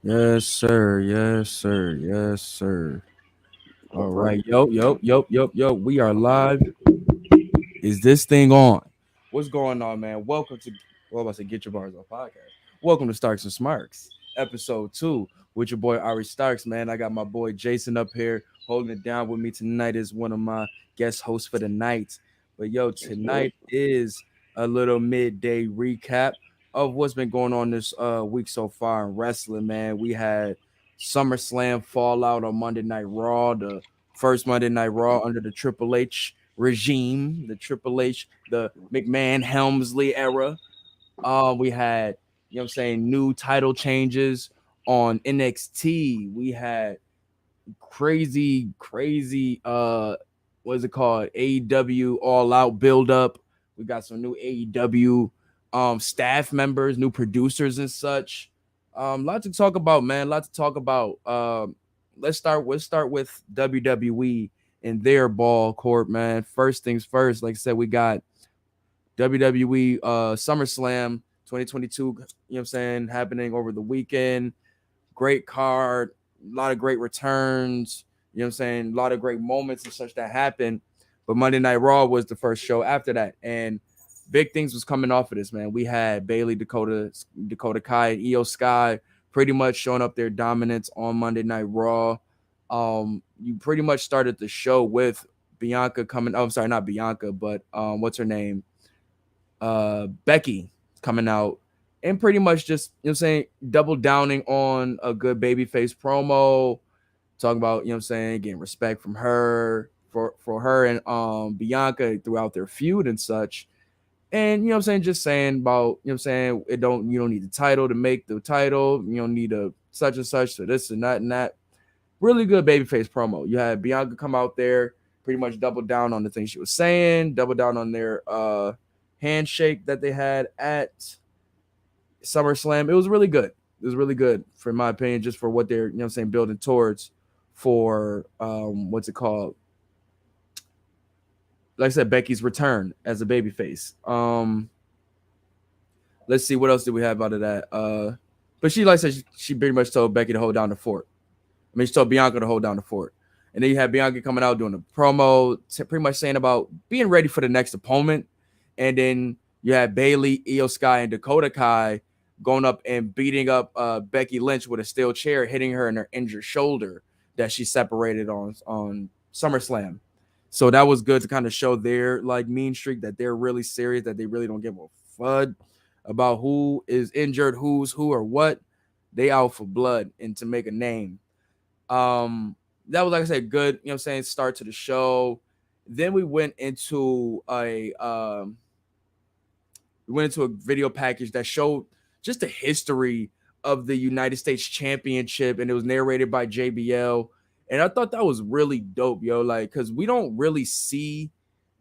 Yes, sir. Yes, sir. Yes, sir. All Confirm. right. Yo. We are live. Is this thing on? What's going on, man? Welcome to, well, I was about to say Get Your Bars Off podcast. Welcome to Starks and Smarks, Ep.2 with your boy Ari Starks, man. I got my boy Jason up here holding it down with me tonight as one of my guest hosts for the night. But yo, Let's do it. tonight is a little midday recap of what's been going on this week so far in wrestling, man. We had Summerslam Fallout on Monday Night Raw, the first Monday Night Raw under the Triple H regime, the Triple H, the McMahon Helmsley era. We had, I'm saying, new title changes on NXT. We had crazy, what is it called? AEW All Out build up. We got some new AEW staff members, new producers and such. Lot to talk about, man. Lot to talk about. Let's start with WWE and their ball court, man. First things first, like I said, we got WWE SummerSlam 2022, you know what I'm saying, happening over the weekend. Great card, a lot of great returns, you know what I'm saying, a lot of great moments and such that happened. But Monday Night Raw was the first show after that. And big things was coming off of this, man. We had Bailey, Dakota Kai, and Io Sky pretty much showing up their dominance on Monday Night Raw. You pretty much started the show with Bianca coming. Oh, I'm sorry, not Bianca, but what's her name? Becky coming out and pretty much just, you know what I'm saying, double downing on a good babyface promo, talking about, you know what I'm saying, getting respect from her for her and Bianca throughout their feud and such. And you know what I'm saying, just saying about, you know what I'm saying, you don't need the title to make the title, you don't need a such and such to this and that and that. Really good babyface promo. You had Bianca come out there, pretty much double down on the things she was saying, double down on their handshake that they had at SummerSlam. It was really good. It was really good, for my opinion, just for what they're, you know what I'm saying, building towards for what's it called? Like I said, Becky's return as a babyface. Let's see what else did we have out of that. But she, like I said, she pretty much told Becky to hold down the fort. I mean, she told Bianca to hold down the fort. And then you had Bianca coming out doing a promo, pretty much saying about being ready for the next opponent. And then you had Bailey, Io Sky, and Dakota Kai going up and beating up Becky Lynch with a steel chair, hitting her in her injured shoulder that she separated on SummerSlam. So that was good to kind of show their like mean streak, that they're really serious, that they really don't give a fud about who is injured, who's who or what. They out for blood and to make a name. That was, like I said, good, you know what I'm saying, start to the show. Then we went into a video package that showed just the history of the United States Championship, and it was narrated by JBL. And I thought that was really dope, yo. Like, cause we don't really see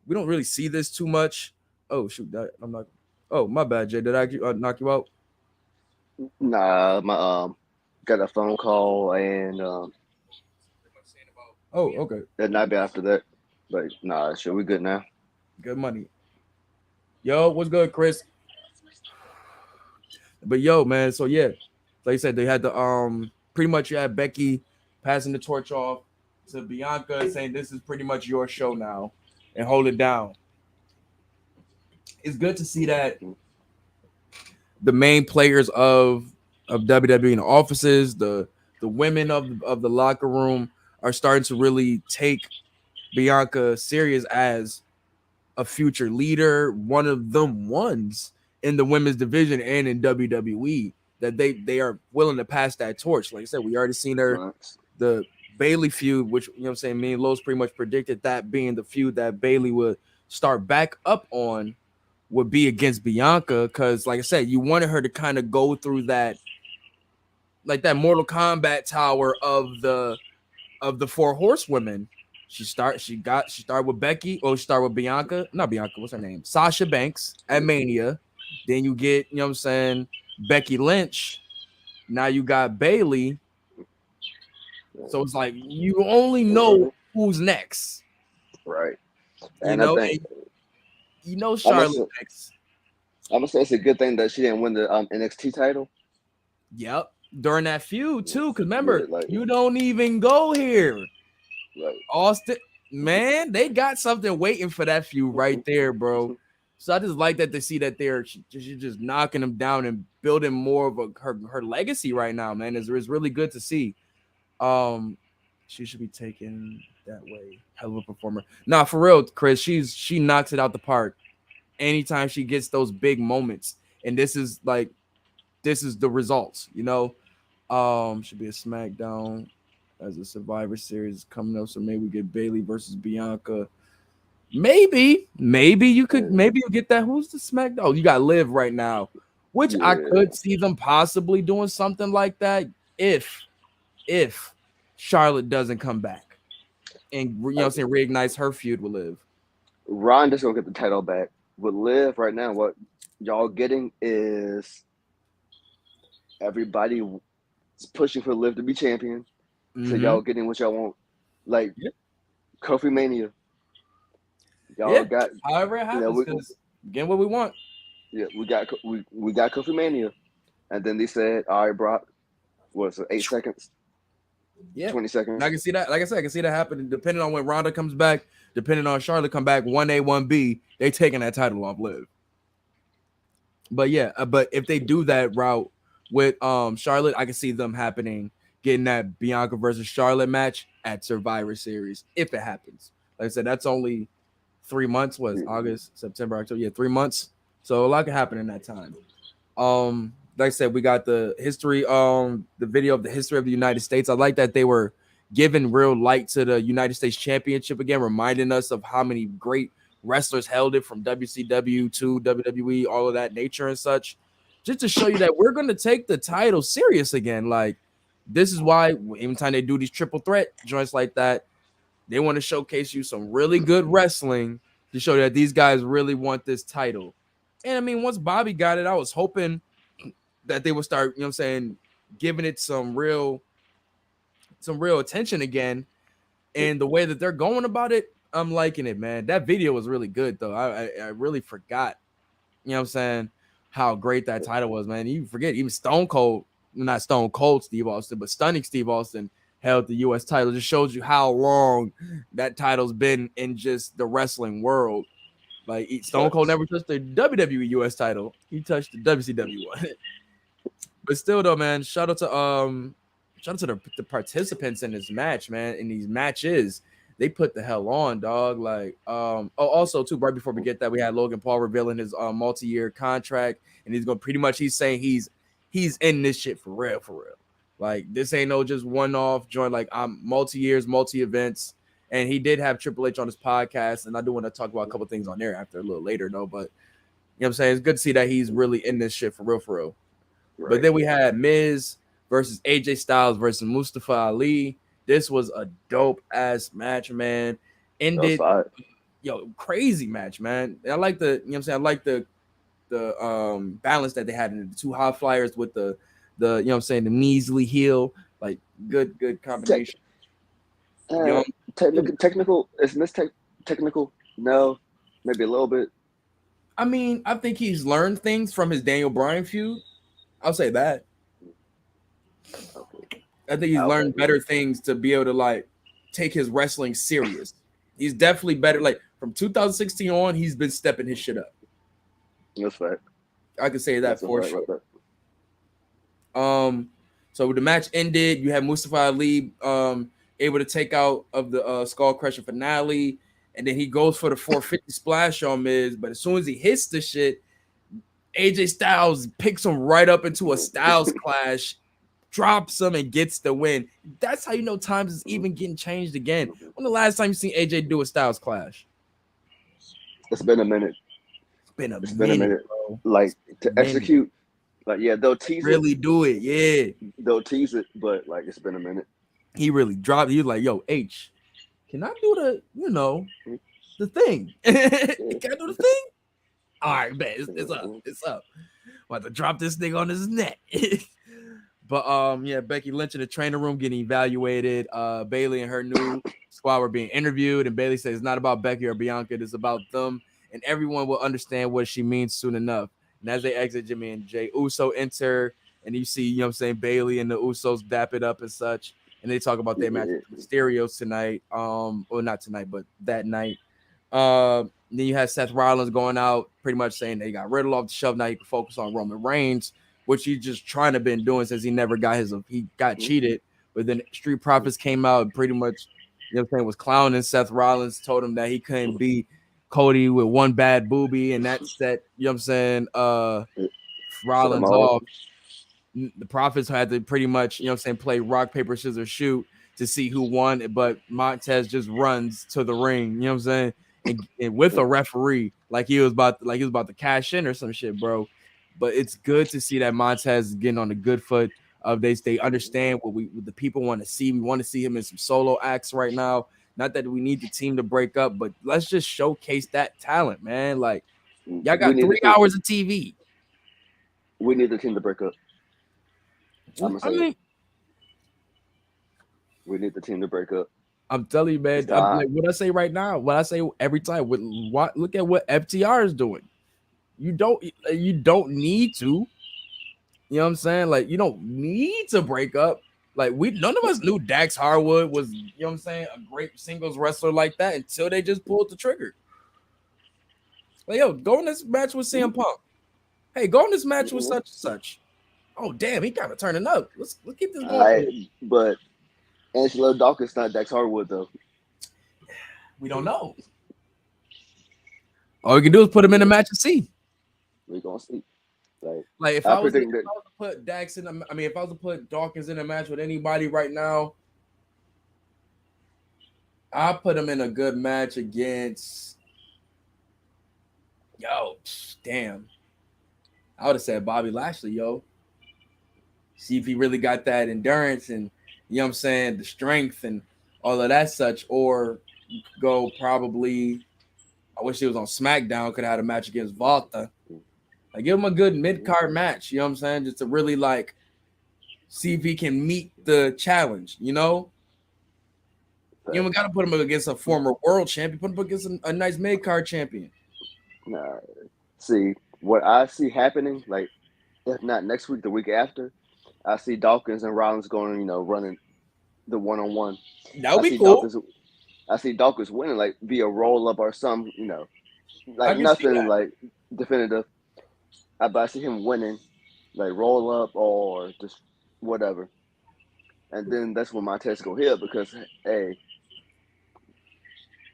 this too much. Oh shoot, I'm not. Oh, my bad, Jay. Did I knock you out? Nah, my got a phone call and Oh, okay. that night after that. But nah, sure, we good now. Good money. Yo, what's good, Chris? But yo, man, so yeah, like I said, they had the pretty much you had Becky passing the torch off to Bianca, saying this is pretty much your show now, and hold it down. It's good to see that the main players of WWE in the offices, the women of the locker room are starting to really take Bianca serious as a future leader, one of them ones in the women's division and in WWE, that they are willing to pass that torch. Like I said, we already seen her Smarks. the Bailey feud, which, you know what I'm saying, me and Lowe's pretty much predicted that being the feud that Bailey would start back up on, would be against Bianca. Cause like I said, you wanted her to kind of go through that, like that Mortal Kombat tower of the four horsewomen. She started with Becky, or she started with Bianca, not Bianca, what's her name? Sasha Banks at Mania. Then you get, you know what I'm saying, Becky Lynch. Now you got Bailey. So it's like you only know who's next. Right. You And I know, think and you know I'm gonna Charlotte next. I'm gonna say it's a good thing that she didn't win the NXT title. Yep. during that feud too. Because Yeah, remember, like, you don't even go here. like, Austin, man, they got something waiting for that feud right there, bro. So I just like that to see that they're just knocking them down and building more of her legacy right now, man. It's really good to see. Um, she should be taken that way. Hell of a performer. Nah, for real, Chris. She knocks it out the park anytime she gets those big moments, and this is the results. Should be a SmackDown as a Survivor Series coming up. So maybe we get Bailey versus Bianca. Maybe you get that. Who's the SmackDown? Oh, you got Liv right now, which I yeah. could see them possibly doing something like that if Charlotte doesn't come back and reignites her feud with Liv. Ronda's gonna get the title back. With Liv right now, what y'all getting is everybody pushing for Liv to be champion. So Mm-hmm. y'all getting what y'all want. Like Yeah. Kofi Mania. Y'all Yeah. got However it you know happens, we because getting what we want. yeah we got Kofi Mania, and then they said, all right, Brock, what's it, 8 seconds, Yeah. 20 seconds. And I can see that. Like I said, I can see that happening. Depending on when Ronda comes back, depending on Charlotte come back, 1A, 1B, they taking that title off Liv. But yeah, but if they do that route with Charlotte, I can see them happening, getting that Bianca versus Charlotte match at Survivor Series if it happens. Like I said, that's only 3 months. Was August, September, October? Yeah, 3 months. So a lot can happen in that time. Like I said, we got the history, the video of the history of the United States. I like that they were giving real light to the United States Championship again, reminding us of how many great wrestlers held it from WCW to WWE, all of that nature and such, just to show you that we're going to take the title serious again. Like, this is why anytime they do these triple threat joints like that, they want to showcase you some really good wrestling to show that these guys really want this title. And I mean, once Bobby got it, I was hoping that they would start, giving it some real attention again. And the way that they're going about it, I'm liking it, man. That video was really good, though. I really forgot, how great that title was, man. You forget, even Stone Cold, not Stone Cold Steve Austin, but Stunning Steve Austin held the U.S. title. Just shows you how long that title's been in just the wrestling world. Like, Stone Cold never touched the WWE U.S. title. He touched the WCW one. But still, though, man, shout out to the participants in this match, man. In these matches, they put the hell on, dog. Like, also too, right before we get that, we had Logan Paul revealing his multi-year contract, and he's saying he's in this shit for real, for real. Like, this ain't no just one-off joint. Like, I'm multi-years, multi-events, and he did have Triple H on his podcast, and I do want to talk about a couple things on there after a little later, though. But what I'm saying? It's good to see that he's really in this shit for real, for real. Right. But then we had Miz versus AJ Styles versus Mustafa Ali. This was a dope ass match, man. Ended, crazy match, man. I like I like the balance that they had in the two high flyers with the the measly heel. Like, good combination. Technical is Miz technical? No, maybe a little bit. I mean, I think he's learned things from his Daniel Bryan feud. I'll say that. Okay. I think he's learned better things to be able to like take his wrestling serious. He's definitely better. Like, from 2016 on, he's been stepping his shit up. That's fact. I can say that for sure. So the match ended. You had Mustafa Ali able to take out of the Skull Crusher finale, and then he goes for the 450 splash on Miz. But as soon as he hits the shit, AJ Styles picks him right up into a Styles clash, drops him, and gets the win. That's how you know times is even getting changed again. When the last time you seen AJ do a Styles clash? It's been a minute. It's been a minute, bro. Like, to execute, like, yeah, they'll tease really it. Do it, yeah. They'll tease it, but like, it's been a minute. He really dropped. He was like, "Yo, H, can I do the thing? Can I do the thing? All right, man, it's up. It's up. I'm about to drop this thing on his neck." But yeah, Becky Lynch in the trainer room getting evaluated. Bailey and her new squad were being interviewed, and Bailey says it's not about Becky or Bianca, it's about them, and everyone will understand what she means soon enough. And as they exit, Jimmy and Jay Uso enter, and you see, Bailey and the Usos dap it up and such, and they talk about their match with the Mysterios tonight. Or not tonight, but that night. Then you had Seth Rollins going out, pretty much saying they got Riddle off the shelf. Now he can focus on Roman Reigns, which he's just trying to been doing since he never got he got cheated. But then Street Profits came out and pretty much, was clowning Seth Rollins, told him that he couldn't be Cody with one bad boobie, and that set, Rollins off. The Profits had to pretty much, play rock, paper, scissors, shoot to see who won. But Montez just runs to the ring, and with a referee, like he was about to cash in or some shit, bro. But it's good to see that Montez is getting on a good foot. They understand what the people want to see. We want to see him in some solo acts right now. Not that we need the team to break up, but let's just showcase that talent, man. Like, y'all got 3 hours of TV. We need the team to break up. We need the team to break up. I'm telling you, man. Like what I say right now, what I say every time. Look at what FTR is doing. You don't need to. You know what I'm saying? Like, you don't need to break up. Like, none of us knew Dax Harwood was, a great singles wrestler like that until they just pulled the trigger. Like, yo, go in this match with CM Punk. Hey, go in this match with such and such. Oh, damn, he kind of turning up. Let's keep this going. But Angelo Dawkins not Dax Harwood, though. We don't know. All we can do is put him in a match and see. We're going to see. Like if I was to put Dax in if I was to put Dawkins in a match with anybody right now, I'll put him in a good match against damn. I would have said Bobby Lashley, yo. See if he really got that endurance and the strength and all of that such, or go probably I wish he was on SmackDown, could have had a match against Volta. Like, give him a good mid-card match, just to really, see if he can meet the challenge, You got to put him against a former world champion. Put him against a nice mid-card champion. Nah, see, what I see happening, if not next week, the week after, I see Dawkins and Rollins going, running the one-on-one. That would be cool. I see Dawkins winning, via roll-up or some, nothing, definitive. But I see him winning, roll up or just whatever. And then that's when Montez go here because, hey,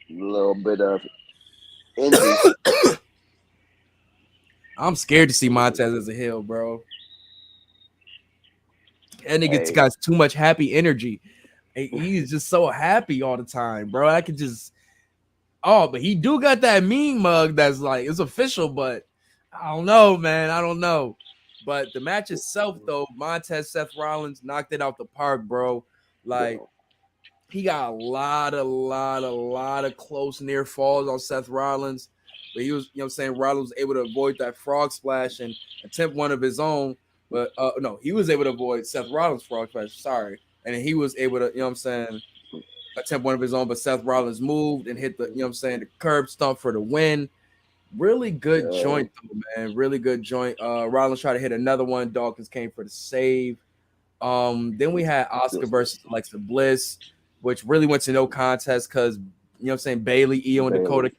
a little bit of injury. I'm scared to see Montez as a heel, bro. That nigga got too much happy energy. He's just so happy all the time, bro. I could just... but he do got that mean mug that's it's official, but I don't know, man. I don't know. But the match itself, though, Montez, Seth Rollins knocked it out the park, bro. He got a lot of close near falls on Seth Rollins. But he was, Rollins was able to avoid that frog splash and attempt one of his own. But no, he was able to avoid Seth Rollins' frog splash. Sorry. And he was able to, attempt one of his own. But Seth Rollins moved and hit the, the curb stomp for the win. Really good joint, though, man. Really good joint. Rollins tried to hit another one. Dawkins came for the save. Then we had Asuka versus Alexa Bliss, which really went to no contest because, Bailey, Io, and Dakota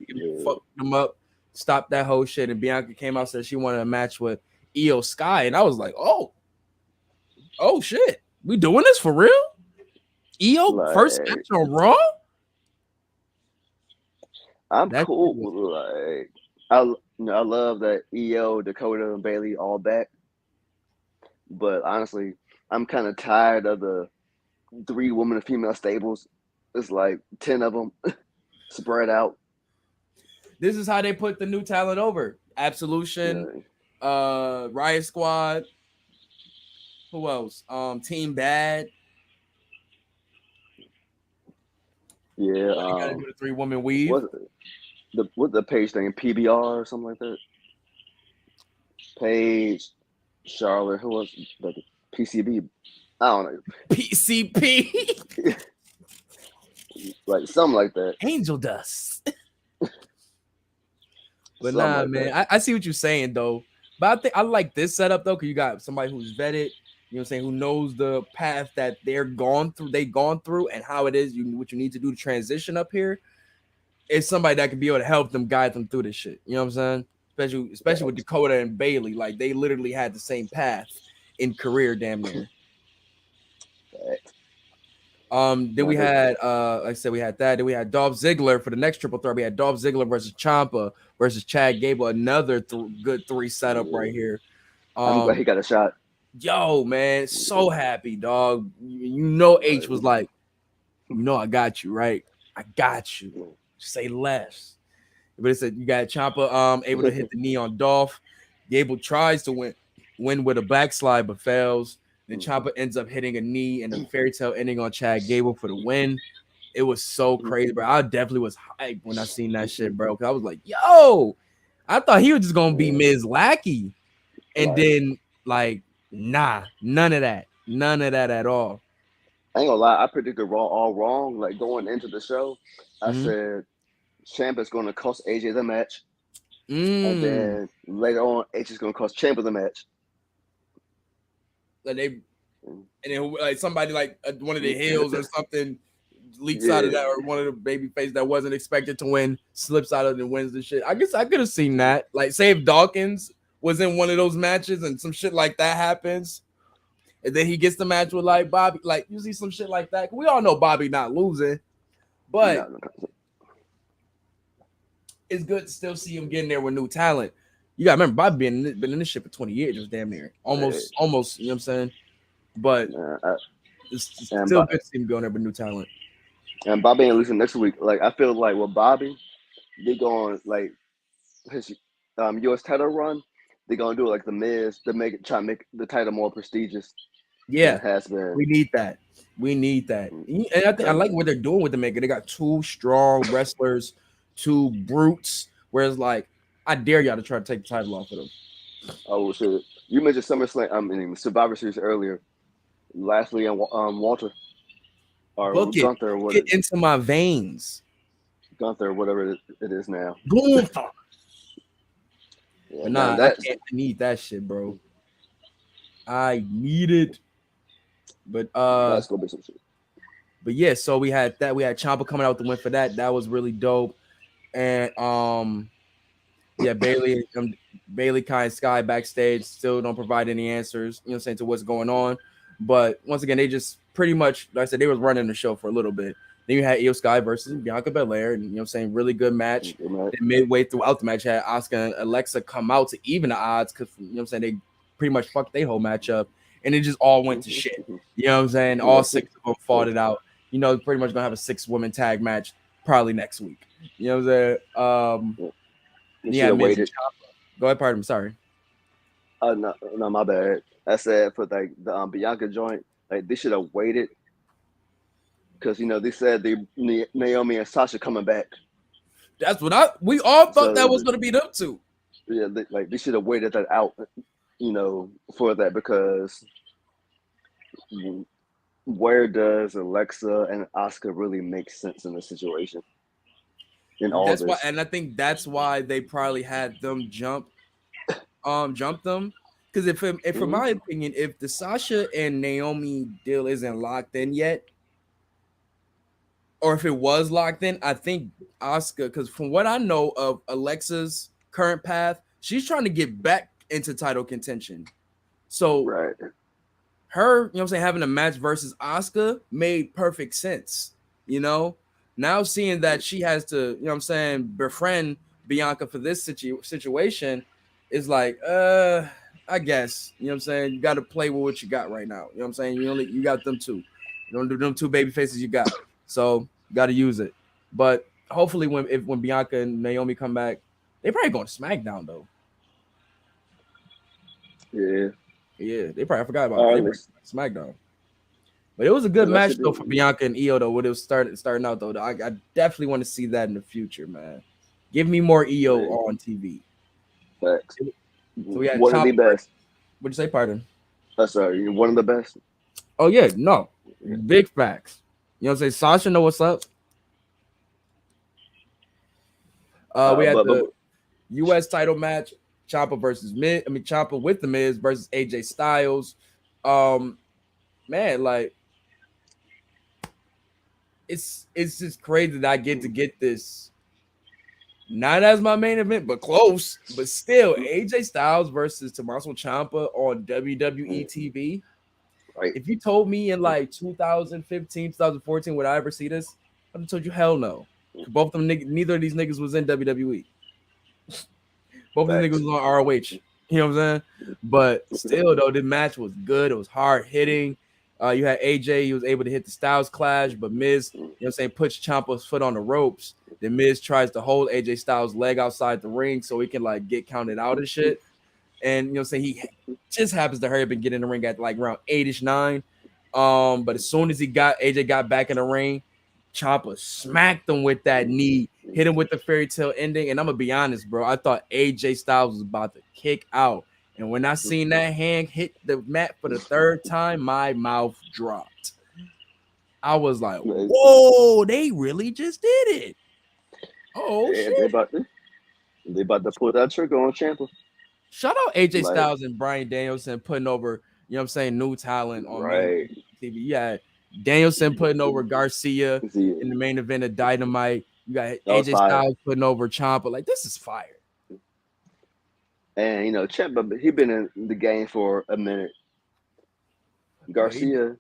fucked them up, stopped that whole shit. And Bianca came out and said she wanted a match with Io Sky. And I was like, oh shit. We doing this for real? Io, first match on Raw? I'm cool. I love that Io, Dakota, and Bailey all back. But honestly, I'm kind of tired of the 3 women and female stables. It's 10 of them spread out. This is how they put the new talent over. Absolution, Riot Squad. Who else? Team Bad. Yeah. You gotta do the 3-woman weave. What's the page thing? PBR or something like that? Paige, Charlotte, who was PCB? I don't know. PCP. Something like that. Angel Dust. But nah, man. I see what you're saying, though. But I think I like this setup though, because you got somebody who's vetted, you know what I'm saying, who knows the path that they've gone through and how it is what you need to do to transition up here. It's somebody that can be able to help them guide them through this shit. You know what I'm saying? Especially with Facts. Dakota and Bailey. Like they literally had the same path in career, damn near. Facts. Then I we think, had like I said, we had that. Then we had Dolph Ziggler for the next triple threat. We had Dolph Ziggler versus Ciampa versus Chad Gable. Another good three setup right here. I'm glad Um, he got a shot. yo, man, so happy, dog. You know, H was Like, like, I got you, right? I got you. Say less. But it said you got Ciampa able to hit the knee on Dolph. Gable tries to win with a backslide but fails. Then Ciampa ends up hitting a knee and a fairy tale ending on Chad Gable for the win. It was so crazy, bro. I definitely was hyped when I seen that shit, bro. Cause I was like, yo, I thought he was just gonna be Miz Lackey. And like, then like, nah, none of that. None of that at all. I ain't gonna lie, I predicted all wrong. Like going into the show, I Mm-hmm. said Champ is gonna cost AJ the match. And Mm. then later on, H is gonna cost Champa the match. Like they and then like somebody like one of the heels or something leaks out of Yeah, that, or one of the baby face that wasn't expected to win slips out of it and wins the shit. I guess I could have seen that. Like, say if Dawkins was in one of those matches and some shit like that happens, and then he gets the match with like Bobby, like you see some shit like that. We all know Bobby not losing, but no. it's good to still see him getting there with new talent. You gotta remember Bobby been in this shit for 20 years, just damn near. Almost, you know what I'm saying? But it's And still good to see him going there with new talent. Bobby ain't losing next week. Like I feel like with Bobby, they going like his U.S. title run. They gonna do it like the Miz to try to make the title more prestigious than Yeah, it has been. we need that. We need that. And I think I like what they're doing with the maker. They got two strong wrestlers, two brutes. Whereas, like, I dare y'all to try to take the title off of them. Oh shit! You mentioned SummerSlam. I mean Survivor Series earlier. Lashley and Walter or Book it. Gunther or Book what it into my veins. Gunther, whatever it is now. Gunther. Yeah, But man, nah, I can't. I need that shit, bro. I need it. But that's gonna be some shit. but yeah. So we had that. We had Ciampa coming out with the win for that. That was really dope. And yeah, Bailey Kai and Sky backstage still don't provide any answers, you know what I'm saying, to what's going on. But once again, they just pretty much, like I said, they was running the show for a little bit. Then you had Io Sky versus Bianca Belair, and you know what I'm saying, really good match. Right. Then midway throughout the match, had Asuka and Alexa come out to even the odds because you know what I'm saying, they pretty much fucked their whole matchup, and it just all went to shit. You know what I'm saying? All six of them fought it out. You know, pretty much gonna have a 6-woman tag match probably next week. You know what I'm saying? You should Yeah, have Miz and waited. Ciampa. Go ahead, pardon me. Sorry. No, my bad. I said for like the Bianca joint, like they should have waited because they said Naomi and Sasha coming back. That's what we all thought that So was going to be them two. yeah, they should have waited that out, for that because where does Alexa and Asuka really make sense in this situation? In all That's why, this, and I think that's why they probably had them jump them. Because if from my opinion, if the Sasha and Naomi deal isn't locked in yet, or if it was locked in, I think Asuka, because from what I know of Alexa's current path, she's trying to get back into title contention. So right? her, you know what I'm saying, having a match versus Asuka made perfect sense. Now seeing that she has to, you know what I'm saying, befriend Bianca for this situation is like, I guess, you know what I'm saying, you got to play with what you got right now. You know what I'm saying? You got them two. You don't do them two baby faces you got. So you got to use it. But hopefully when Bianca and Naomi come back, they probably going to SmackDown though. Yeah. Yeah, they probably forgot about that. They SmackDown. But it was a good match though for Bianca and Io though. When it was starting out though, I definitely want to see that in the future, man. Give me more Io on TV. Facts. So we had One of the best. What'd you say, pardon? Sorry, one of the best. Oh yeah, no, big facts. You know what I'm saying? Sasha, know what's up. We had the U.S. title match. Ciampa versus Miz. I mean, Ciampa with the Miz versus AJ Styles. Man, like it's just crazy that I get this not as my main event, but close. But still, AJ Styles versus Tommaso Ciampa on WWE TV. Right. If you told me in like 2015, 2014, would I ever see this? I'd have told you hell no. Both of them, neither of these niggas was in WWE. Both of these niggas Facts. was on ROH. You know what I'm saying? But still, though, the match was good. It was hard hitting. You had AJ, he was able to hit the Styles Clash, but Miz, you know what I'm saying, puts Ciampa's foot on the ropes. Then Miz tries to hold AJ Styles' leg outside the ring so he can like get counted out and shit. And you know what I'm saying, he just happens to hurry up and get in the ring at like around 8-ish, 9. But as soon as AJ got back in the ring, Ciampa smacked him with that knee, hit him with the fairy tale ending. And I'm gonna be honest, bro, I thought AJ Styles was about to kick out. And when I seen that hand hit the mat for the third time, my mouth dropped. I was like, whoa, they really just did it. Oh Yeah, shit. they about to pull that trigger on Ciampa. Shout out AJ Like, Styles and Bryan Danielson putting over, you know what I'm saying, new talent on main right. TV. Yeah, Danielson putting over Garcia See, in the main event of Dynamite. You got that was AJ fire. Styles putting over Ciampa. Like, this is fire. And you know, Ciampa, he been in the game for a minute. But he Garcia,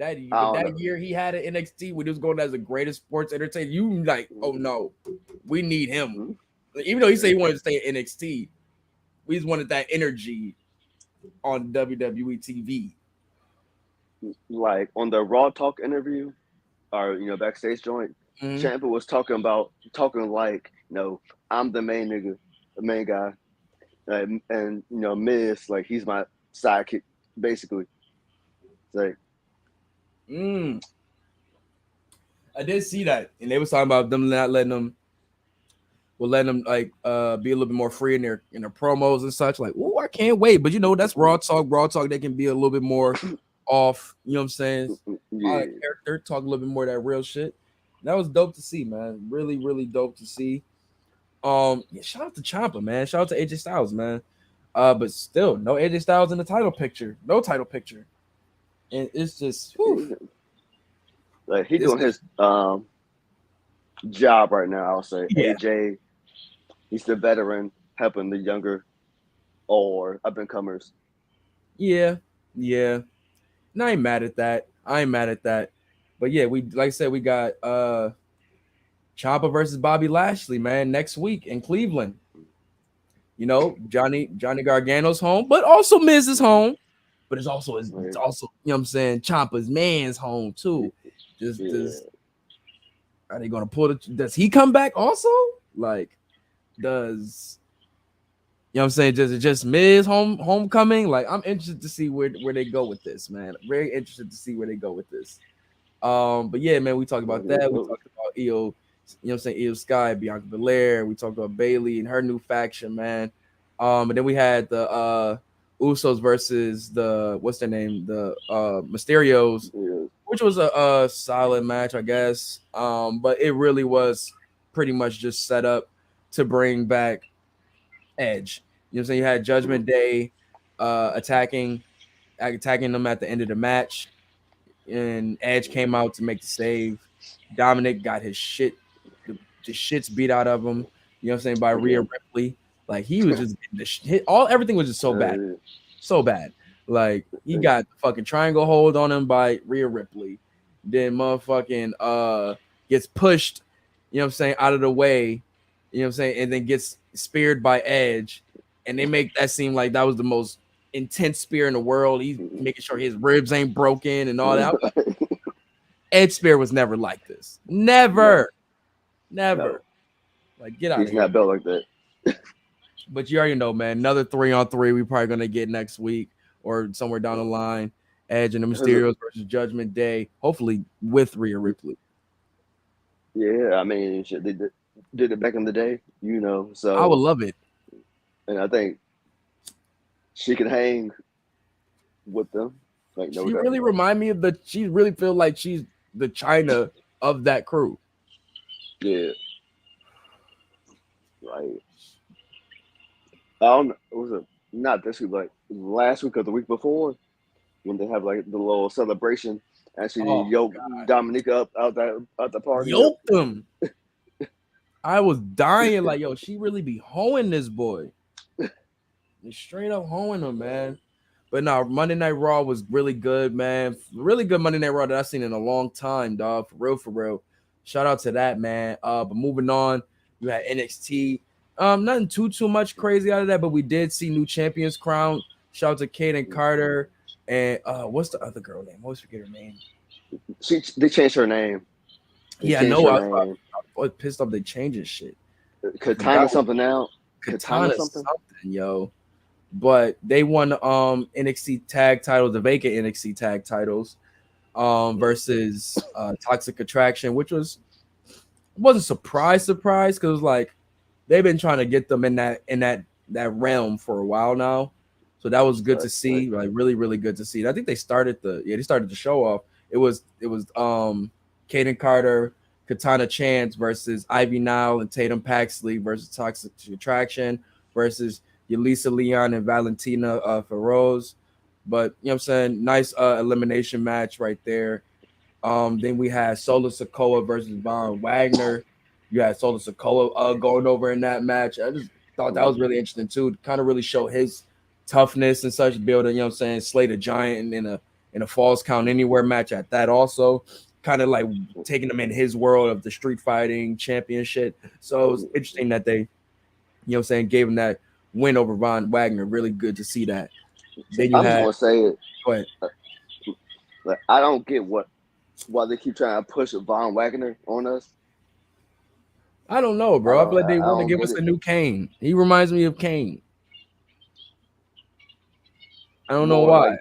I but don't that know. year he had an NXT when he was going as the greatest sports entertainer. You like, oh no, we need him. Mhm. Like, even though he said he wanted to stay at NXT, we just wanted that energy on WWE TV. Like on the Raw Talk interview, or you know, backstage joint, Mhm. Ciampa was talking like, you know, I'm the main nigga, the main guy, and you know, Miz, like he's my sidekick, basically. It's like, Mm. I did see that, and they was talking about them not letting them, letting them like be a little bit more free in their promos and such. Like, oh, I can't wait. But you know, that's raw talk. Raw talk they can be a little bit more off. You know what I'm saying? Out of yeah, character, talk a little bit more of that real shit. That was dope to see, man. Really, really dope to see. Yeah, shout out to Ciampa, man. Shout out to AJ Styles, man. But still, no AJ Styles in the title picture. No title picture, and it's just, whew, like he this doing is his job right now. I'll say yeah, AJ, he's the veteran helping the younger or up and comers. yeah, yeah. And I ain't mad at that. I ain't mad at that. But yeah, we like I said, we got Ciampa versus Bobby Lashley, man, next week in Cleveland. You know, Johnny Gargano's home, but also Miz is home. But it's also, you know what I'm saying, Ciampa's man's home too. Yeah, Are they gonna pull it? Does he come back also? Like, does you know what I'm saying? Just Miz homecoming? Like, I'm interested to see where they go with this, man. Very interested to see where they go with this. But yeah, man, we talked about that. We talked about Io, you know what I'm saying, Io Sky, Bianca Belair. We talked about Bailey and her new faction, man. And then we had the Usos versus the what's their name? The Mysterios, yeah. which was a solid match, I guess. But it really was pretty much just set up to bring back Edge. You know what I'm saying? You had Judgment Day attacking them at the end of the match, and Edge came out to make the save. Dominic got his the shits beat out of him. You know what I'm saying, by Rhea Yeah. Ripley. Like, he was just getting the shit. Everything was just so bad, so bad. Like, he got the fucking triangle hold on him by Rhea Ripley. Then motherfucking gets pushed, you know what I'm saying, out of the way. You know what I'm saying, and then gets speared by Edge, and they make that seem like that was the most intense spear in the world. He's making sure his ribs ain't broken and all that. I'm like, Edge spear was never like this. no, Never. no, Never. Like, get out of he's here. not built like that. But you already know, man. Another 3-on-3 we probably gonna get next week or somewhere down the line. Edge and the Mysterios versus Judgment Day. Hopefully with Rhea Ripley. Yeah, I mean, shit, they did it back in the day, you know. I would So, love it. and I think she can hang with them, like no She doubt. really remind me of she really feel like she's the China of that crew. Yeah, right. I don't know. It was not this week, like last week or the week before when they have like the little celebration. Actually, Oh, yoke Dominica up out the party up. yoked him. I was dying like, yo, she really be hoeing this boy. Straight up hoeing him, man. But no, Monday Night Raw was really good, man. Really good Monday Night Raw that I've seen in a long time, dog. For real, for real. Shout out to that, man. But moving on, you had NXT. Nothing too much crazy out of that, but we did see new champions crowned. Shout out to Kaden Carter and what's the other girl name? I always forget her name. They changed her name. Yeah, I know. I was pissed off they changing shit. Katana something now. Katana something, yo. But they won NXT tag titles, the vacant NXT tag titles, versus Toxic Attraction, which wasn't surprise because like they've been trying to get them in that realm for a while now. So that was good to see, like really good to see. And I think they started the show off. It was Kaden Carter, Katana Chance versus Ivy Nile and Tatum Paxley versus Toxic Attraction versus Yelisa Leon and Valentina Feroz. But you know what I'm saying? Nice elimination match right there. Then we had Solo Sikoa versus Von Wagner. You had Solo Sikoa going over in that match. I just thought that was really interesting too. Kind of really show his toughness and such, building, you know what I'm saying, slay the giant in a falls count anywhere match at that also. Kind of like taking him in his world of the street fighting championship. So it was interesting that they, you know what I'm saying, gave him that win over Von Wagner. Really good to see that. Then you I'm just gonna say it. Go ahead. Like, I don't get why they keep trying to push Von Wagner on us. I don't know, bro. I feel like they want to give us a new Kane. He reminds me of Kane. I don't know why.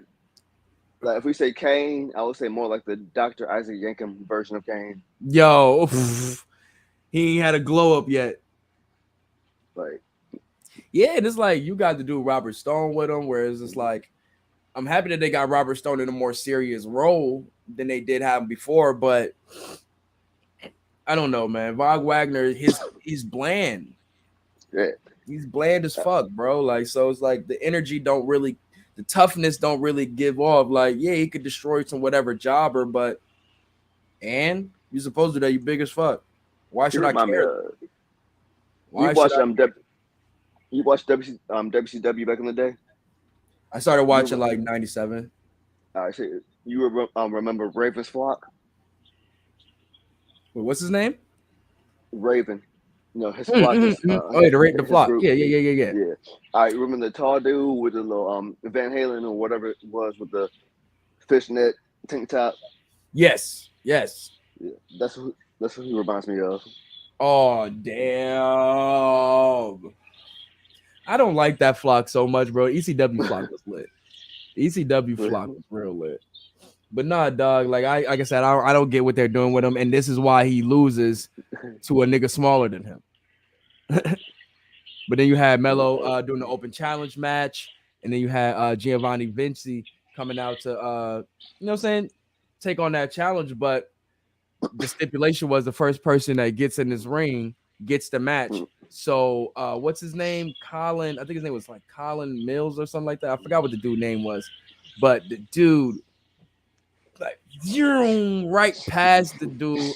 Like if we say Kane, I would say more like the Dr. Isaac Yankem version of Kane. Yo, he ain't had a glow up yet. Like, yeah, and it's like you got to do Robert Stone with him, whereas it's like I'm happy that they got Robert Stone in a more serious role than they did have before, but I don't know, man. Von Wagner, he's bland. Yeah. He's bland as fuck, bro. Like, so it's like the energy don't really, the toughness don't really give off. Like, yeah, he could destroy some whatever jobber, but and you're supposed to do that. You big as fuck. Why should I care? Why you watched WCW back in the day? I started watching like 97. All right, so you remember Raven's Flock? Wait, what's his name? Raven. You know, his flock is the flock. Group. Yeah. All right, remember the tall dude with the little Van Halen or whatever it was with the fishnet tank top? Yes. Yeah, that's who he reminds me of. Oh damn. I don't like that flock so much, bro. ECW flock was lit. ECW flock was real lit. But nah, dog. Like I said, I don't get what they're doing with him, and this is why he loses to a nigga smaller than him. But then you had Melo doing the open challenge match, and then you had Giovanni Vinci coming out to you know what I'm saying, take on that challenge. But the stipulation was the first person that gets in this ring gets the match. So what's his name? Colin, I think his name was like Colin Mills or something like that. I forgot what the dude name was, but the dude like right past the dude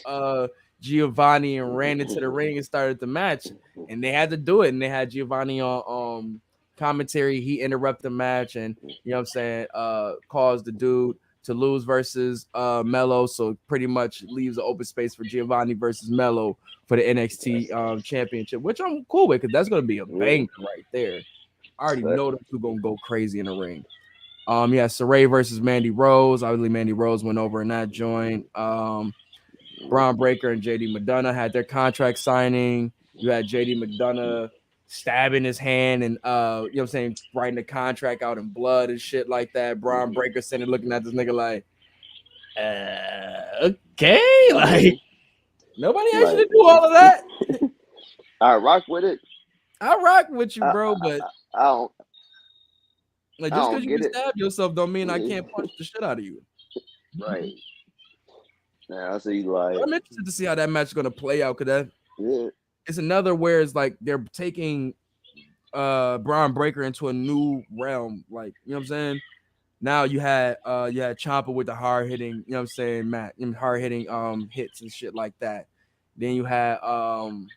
Giovanni and ran into the ring and started the match, and they had to do it. And they had Giovanni on commentary. He interrupted the match, and you know what I'm saying, caused the dude to lose versus Melo. So pretty much leaves an open space for Giovanni versus Melo for the NXT championship, which I'm cool with because that's gonna be a banger right there. I already know them two gonna go crazy in the ring. Yeah, Saray versus Mandy Rose. Obviously, Mandy Rose went over in that joint. Braun Breaker and JD McDonough had their contract signing. You had JD McDonough stabbing his hand and you know what I'm saying, writing the contract out in blood and shit like that. Braun Breaker sitting looking at this nigga like, okay, like nobody asked you to do all of that. I rock with it. I rock with you, bro, but I don't. Like just because you can stab yourself don't mean I can't punch the shit out of you. Right. Yeah, I see. Like, I'm interested to see how that match is gonna play out because it's another where it's like they're taking Braun Breaker into a new realm. Like, you know what I'm saying? Now you had Ciampa with the hard hitting, you know what I'm saying, Matt, hard hitting hits and shit like that. Then you had I'm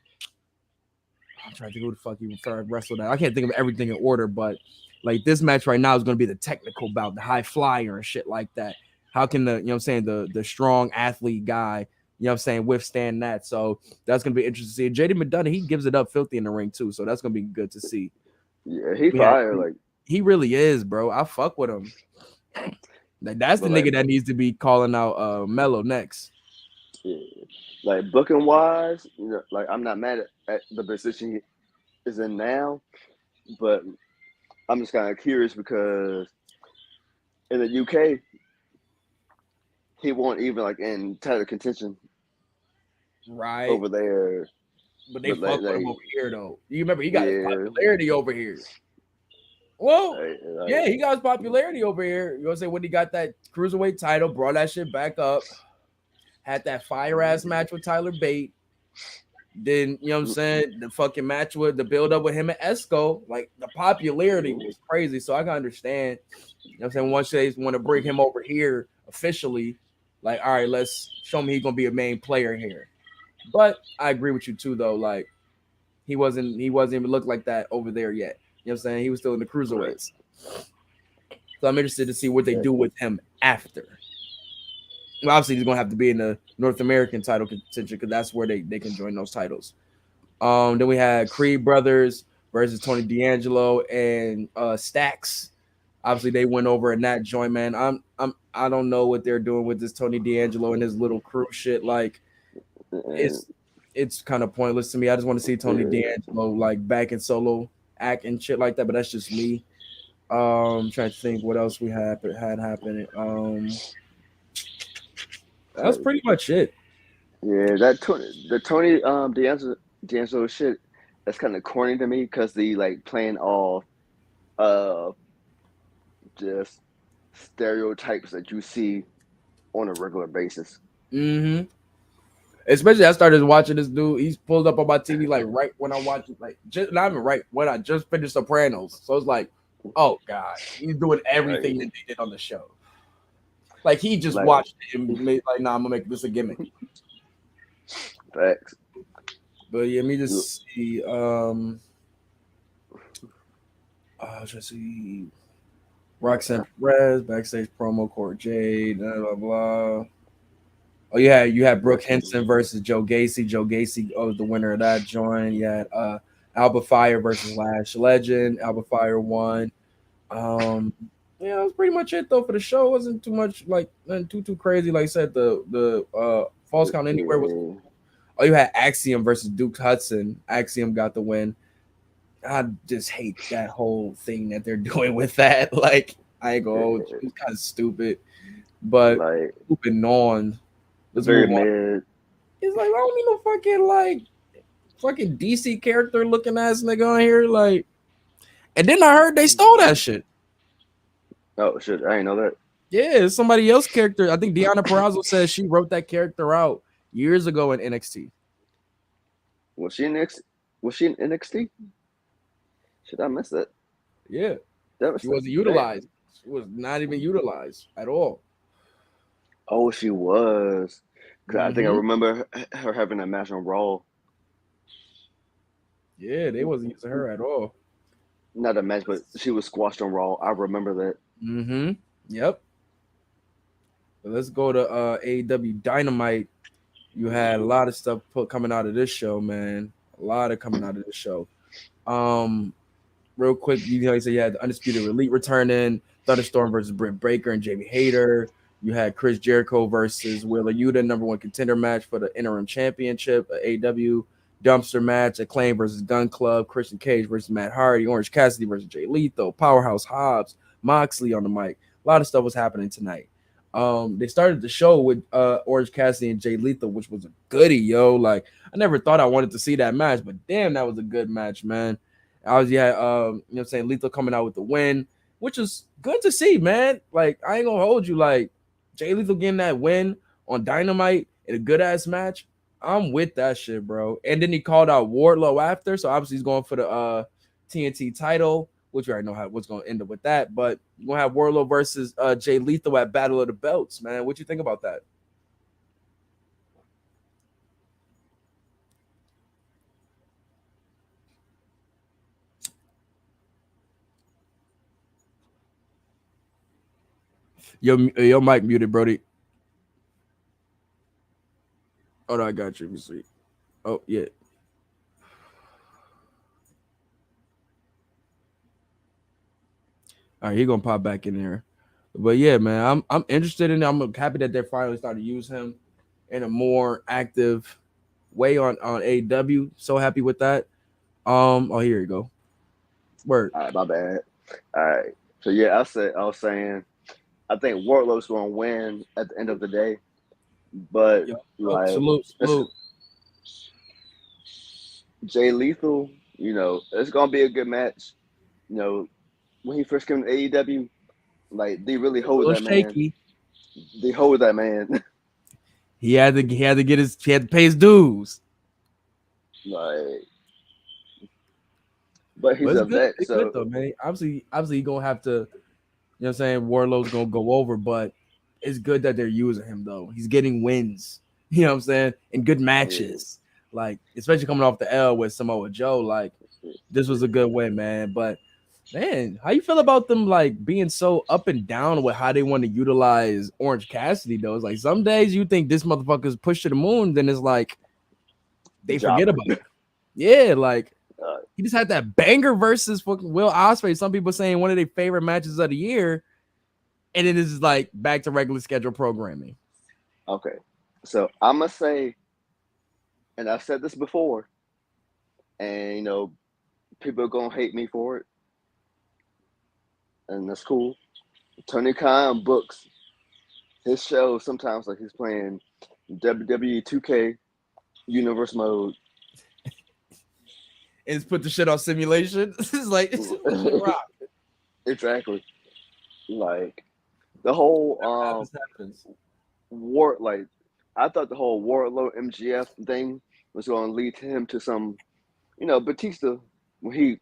trying to think who the fuck even wrestled that. I can't think of everything in order, but like this match right now is going to be the technical bout, the high flyer and shit like that. How can the, you know what I'm saying, the strong athlete guy, you know what I'm saying, withstand that? So that's going to be interesting to see. JD McDonough, he gives it up filthy in the ring too. So that's going to be good to see. Yeah, he We had, fire like, he really is, bro. I fuck with him. Like that's the but like, nigga that needs to be calling out Mello next. yeah, like booking wise, like I'm not mad at the position he is in now, but I'm just kind of curious because in the UK he won't even like in title contention Right. over there. But they But fuck with him over here though. You remember he got his yeah, popularity over here. Well, like yeah, he got his popularity over here. You know what I'm saying? When he got that cruiserweight title, brought that shit back up, had that fire ass match with Tyler Bate. Then, you know what I'm saying? The fucking match with the build up with him and Esco, like the popularity was crazy. So I can understand, you know what I'm saying? Once they want to bring him over here officially, like, all right, let's show me he's gonna be a main player here. But I agree with you too, though. Like, he wasn't even look like that over there yet. You know what I'm saying? He was still in the right. cruiserweights. So I'm interested to see what they do with him after. Well, obviously, he's gonna have to be in the North American title contention because that's where they can join those titles. Then we had Creed Brothers versus Tony D'Angelo and S.T.A.R.K.S. Obviously, they went over in that joint, man. I don't know what they're doing with this Tony D'Angelo and his little crew shit. Like, And it's kind of pointless to me. I just want to see Tony D'Angelo like back in solo act and shit like that. But that's just me. Trying to think what else we had happening. That's pretty much it. yeah, the Tony D'Angelo shit that's kind of corny to me because the like playing off uh just stereotypes that you see on a regular basis. Mm-hmm. Especially I started watching this dude. He's pulled up on my TV like right when I watch it, like just not even right when I just finished Sopranos. So it's like, oh god, he's doing Like, everything that they did on the show. Like he just like watched it and made like, nah, I'm gonna make this a gimmick. facts. But yeah, let me just see. Just see. Roxanne Perez backstage promo court Jade, blah blah blah. Oh yeah, you had Brooke Henson versus Joe Gacy. Joe Gacy was the winner of that joint. You had Alba Fire versus Lash Legend. Alba Fire won. Um, yeah, that was pretty much it though for the show. It wasn't too much like nothing too crazy. Like I said, the Falls Count Anywhere was. Yeah, Oh, you had Axiom versus Duke Hudson. Axiom got the win. I just hate that whole thing that they're doing with that. Like, I ain't gonna hold you. It's kind of stupid, but like moving on. Let's very move on. mid. It's like I don't need no fucking DC character looking ass nigga on here. Like, and then I heard they stole that shit. Oh shit, I didn't know that. Yeah, it's somebody else character. I think Deanna Perrazzo says she wrote that character out years ago in NXT. Was she in X? Was she in NXT? Should I miss that? Yeah, That she was wasn't damn. utilized. She was not even utilized at all. Oh, she was. Cause I think I Mm-hmm. remember her having a match on Raw. Yeah, they wasn't using her at all. Not a match, but she was squashed on Raw. I remember that. Mm-hmm. Yep. But let's go to AEW Dynamite. You had a lot of stuff coming out of this show, man. A lot of coming out of this show. Um, real quick, you know, you said you had the Undisputed Elite returning, Thunderstorm versus Britt Baker and Jamie Hayter. You had Chris Jericho versus Wheeler Yuta, number one contender match for the interim championship, AEW dumpster match, Acclaim versus Gun Club, Christian Cage versus Matt Hardy, Orange Cassidy versus Jay Lethal, Powerhouse Hobbs, Moxley on the mic. A lot of stuff was happening tonight. They started the show with Orange Cassidy and Jay Lethal, which was a goodie, yo. Like I never thought I wanted to see that match, but damn, that was a good match, man. I was you know what I'm saying, Lethal coming out with the win, which is good to see, man. Like I ain't gonna hold you, like Jay Lethal getting that win on Dynamite in a good ass match. I'm with that shit, bro. And then he called out Wardlow after, so obviously he's going for the TNT title, which we already know what's going to end up with that. But you're going to have Wardlow versus Jay Lethal at Battle of the Belts, man. What you think about that? Your mic muted, Brody. Oh, no, I got you. Let me see. Oh, yeah. All right, he gonna pop back in there. But yeah, man, I'm interested in it. I'm happy that they're finally starting to use him in a more active way on AEW. So happy with that. Oh, here you go. Word. All right, my bad. All right. So yeah, I was saying I think Wardlow's going to win at the end of the day, but Yo, oh, like salute, it's salute. Jay Lethal. It's going to be a good match. You know, when he first came to AEW, like they really A hold little that man. shaky. They hold that man. He had to pay his dues. Like, but But he's it's a good. vet, It's good so though, man. Obviously, you're gonna have to, you know what I'm saying, Warlow's gonna go over, but it's good that they're using him though. He's getting wins, you know what I'm saying, in good yeah, matches. Like, especially coming off the L with Samoa Joe, like this was a good win, man. But man, how you feel about them like being so up and down with how they want to utilize Orange Cassidy though? It's like some days you think this motherfucker's pushed to the moon, then it's like they forget jobber. about it. Yeah, like Uh, he just had that banger versus fucking Will Ospreay. Some people saying one of their favorite matches of the year, and it is like back to regular schedule programming. okay, so I'm gonna say, and I've said this before, and people are gonna hate me for it, and that's cool. Tony Khan books his show sometimes like he's playing WWE 2K Universe Mode. And it's put the shit on simulation. It's like it's rock. Exactly. Like the whole Happens. war. Like I thought the whole Wardlow MGF thing was going to lead him to some, Batista when he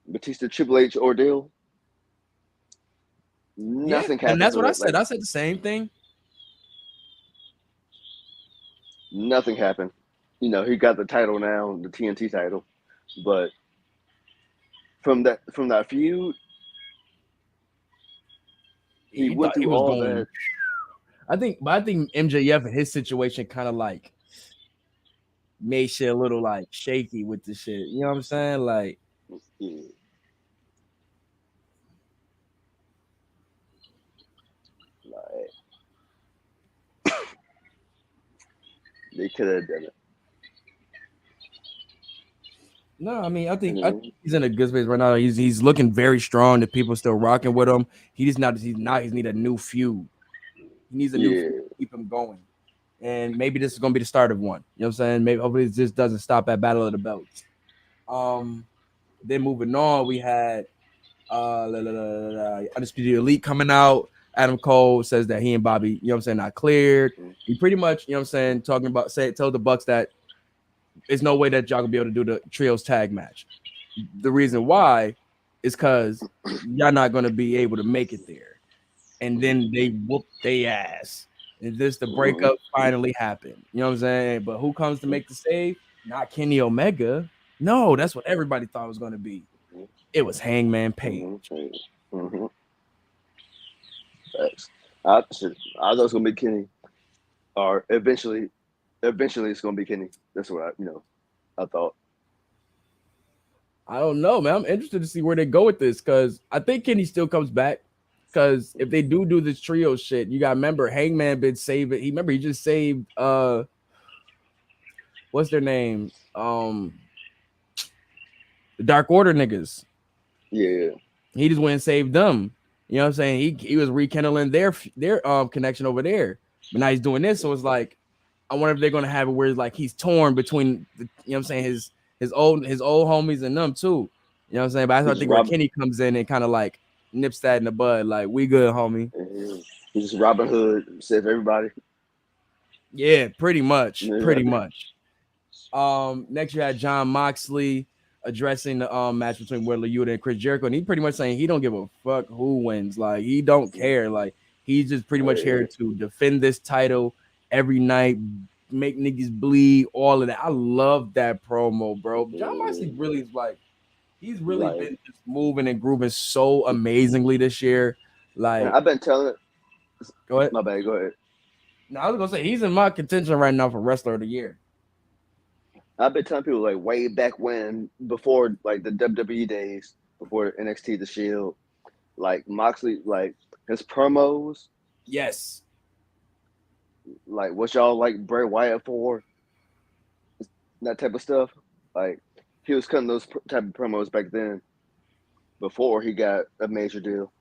Batista Triple H ordeal. Yeah, Nothing and happened that's to what I it. said. Like I said the same thing. nothing happened. He got the title now, the TNT title, but from that feud, he He went thought he through was all going. that. I think MJF and his situation kind of like made shit a little like shaky with the shit. You know what I'm saying? Like, Yeah, like they could have done it. no, I mean, I think And he's in a good space right now. He's looking very strong. The people still rocking with him. He's need a new feud. He needs a new feud yeah, to keep him going. And maybe this is gonna be the start of one. You know what I'm saying? Maybe hopefully this doesn't stop at Battle of the Belts. Um, then moving on, we had Undisputed Elite coming out. Adam Cole says that he and Bobby, you know what I'm saying, not cleared. He pretty much, you know what I'm saying, talking about tell the Bucks that there's no way that y'all gonna be able to do the trios tag match. The reason why is because y'all not gonna be able to make it there. And then they whoop their ass. And this the breakup finally happened. You know what I'm saying? But who comes to make the save? Not Kenny Omega. No, that's what everybody thought it was gonna be. It was Hangman Page. mm-hmm. Facts. I thought it was gonna be Kenny, or eventually it's gonna be Kenny. That's what I thought. I don't know, man. I'm interested to see where they go with this because I think Kenny still comes back. Because if they do this trio shit, you got to remember Hangman been saving. He just saved what's their name? The Dark Order niggas. Yeah, He just went and saved them. You know what I'm saying? He was rekindling their connection over there. But now he's doing this, so it's like I wonder if they're gonna have it where like he's torn between you know what I'm saying, his old homies and them too. You know what I'm saying? But he I just think where Robin. Kenny comes in and kind of like nips that in the bud, like we good, homie. He just Robin Hood saved everybody. Yeah, pretty much. Yeah. Pretty much. Next you had John Moxley addressing the match between Wheeler Yuta and Chris Jericho, and he pretty much saying he don't give a fuck who wins. Like he don't care. Like he's just pretty much here to defend this title every night, make niggas bleed, all of that. I love that promo, bro. John Moxley really is like he's really been just moving and grooving so amazingly this year. Like I've been telling it. go ahead. My bad. Go ahead. No, I was gonna say he's in my contention right now for wrestler of the year. I've been telling people like way back when, before like the WWE days, before NXT The Shield, like Moxley, like his promos, Yes. like what y'all like Bray Wyatt for, that type of stuff. Like he was cutting those type of promos back then, before he got a major deal.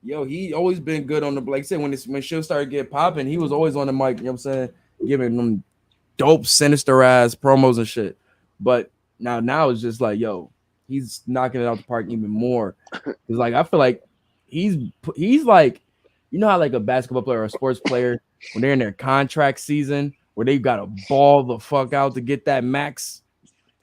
Yo, he always been good on the like I said when show started get popping, he was always on the mic, you know what I'm saying, giving them dope, sinister ass promos and shit. But now it's just like, yo, he's knocking it out the park even more. Cause like I feel like he's like, you know how like a basketball player or a sports player when they're in their contract season where they've got to ball the fuck out to get that max.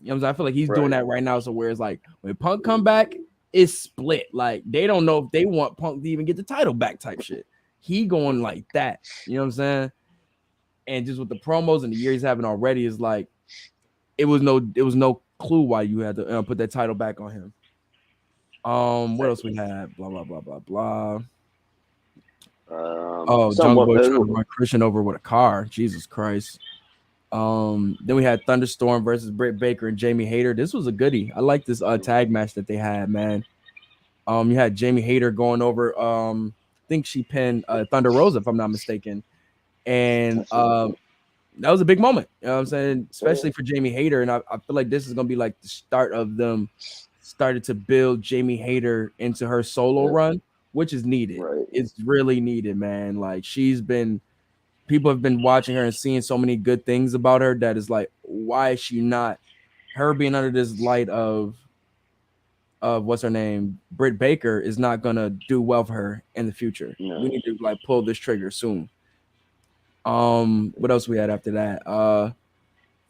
You know what I'm saying? I feel like he's doing that right now. So where it's like when Punk come back, it's split. Like they don't know if they want Punk to even get the title back type shit. He going like that. You know what I'm saying? And just with the promos and the year he's having already is like it was no clue why you had to put that title back on him. What else we had? Blah blah blah blah blah. Oh, Jungle Boy trying to run Christian over with a car. Jesus Christ. Then we had Thunderstorm versus Britt Baker and Jamie Hayter. This was a goodie. I like this tag match that they had, man. You had Jamie Hayter going over. I think she pinned Thunder Rosa, if I'm not mistaken, and that was a big moment. You know what I'm saying, especially for Jamie Hayter, and I feel like this is gonna be like the start of them started to build Jamie Hayter into her solo run, which is needed. It's really needed, man. Like people have been watching her and seeing so many good things about her that is like, why is she not her being under this light of what's her name, Britt Baker is not gonna do well for her in the future. No. We need to like pull this trigger soon. What else we had after that?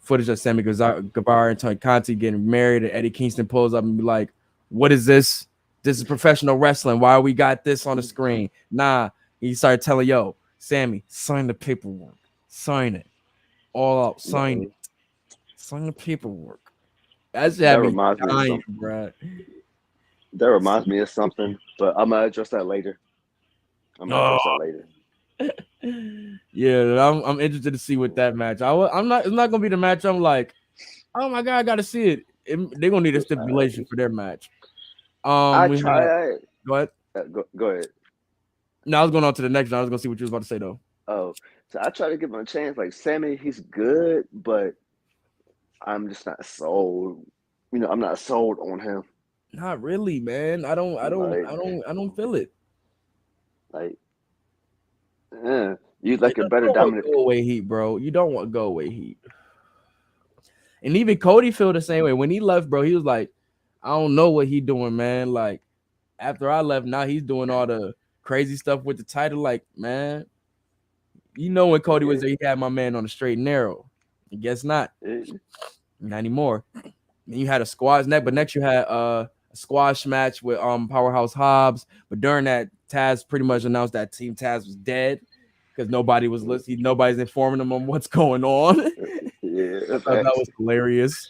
Footage of Sammy Guevara and Tony Conti getting married, and Eddie Kingston pulls up and be like, "What is this? This is professional wrestling. Why we got this on the screen?" Nah, he started telling, "Yo, Sammy, sign the paperwork. Sign it. All out. Sign it. Sign the paperwork." That reminds me dying, bro. That reminds me of something, but I'm gonna address that later. Yeah, I'm interested to see what that match. I'm not. It's not gonna be the match. I'm like, oh my god, I gotta see it. They're gonna need a stipulation for their match. I try. Go ahead. Go ahead. No, I was going on to the next one. I was gonna see what you was about to say though. Oh, so I try to give him a chance. Like Sammy, he's good, but I'm just not sold. You know, I'm not sold on him. Not really, man. I don't feel it. Like, you like a better dominant go away heat, bro. You don't want go away heat. And even Cody feel the same way. When he left, bro, he was like, I don't know what he doing, man. Like after I left, now he's doing all the crazy stuff with the title. Like, man, you know when Cody was there, he had my man on the straight and narrow. I guess not. Not anymore. And you had a squash neck, but next you had a squash match with Powerhouse Hobbs. But during that, Taz pretty much announced that Team Taz was dead because nobody was listening. Nobody's informing them on what's going on. I thought that was hilarious.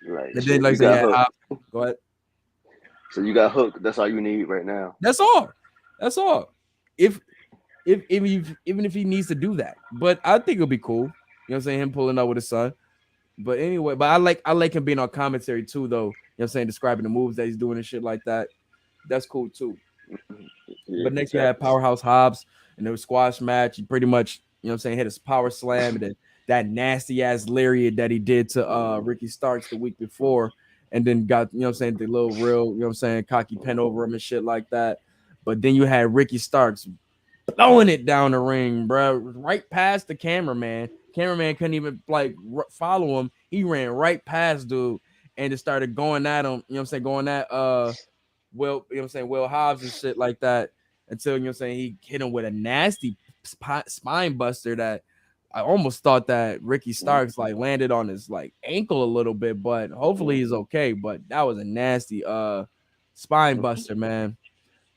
Right. And then, like I said, go ahead. So you got hooked. That's all you need right now. That's all. That's all. Even if he needs to do that, but I think it'll be cool. You know what I'm saying? Him pulling up with his son. But anyway, but I like him being on commentary too, though. You know what I'm saying? Describing the moves that he's doing and shit like that. That's cool too. But next you had Powerhouse Hobbs and there was squash match. He pretty much, you know what I'm saying, hit his power slam and then that nasty ass lariat that he did to Ricky Starks the week before, and then got, you know what I'm saying, the little real, you know what I'm saying, cocky pen over him and shit like that. But then you had Ricky Starks blowing it down the ring, bro, right past the cameraman. Cameraman couldn't even like follow him. He ran right past dude and just started going at him, you know what I'm saying, going at Will, you know what I'm saying, Will Hobbs and shit like that, until, you know what I'm saying, he hit him with a nasty spine buster that I almost thought that Ricky Starks like landed on his like ankle a little bit, but hopefully he's okay. But that was a nasty spine buster, man.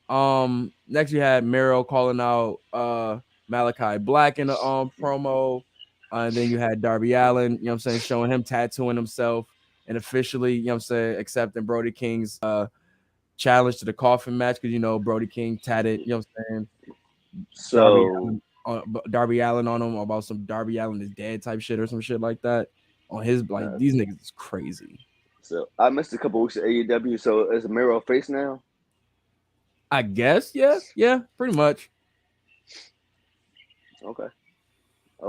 Next we had Miro calling out Malachi Black in the promo. And then you had Darby Allin, you know what I'm saying, showing him tattooing himself and officially, you know what I'm saying, accepting Brody King's challenge to the coffin match because you know Brody King tatted, you know what I'm saying, Darby So Darby Allin on him about some Darby Allin is dead type shit or some shit like that. On his like uh, these niggas is crazy. so I missed a couple weeks of AEW. So is Miro face now? I guess, yeah, pretty much. Okay.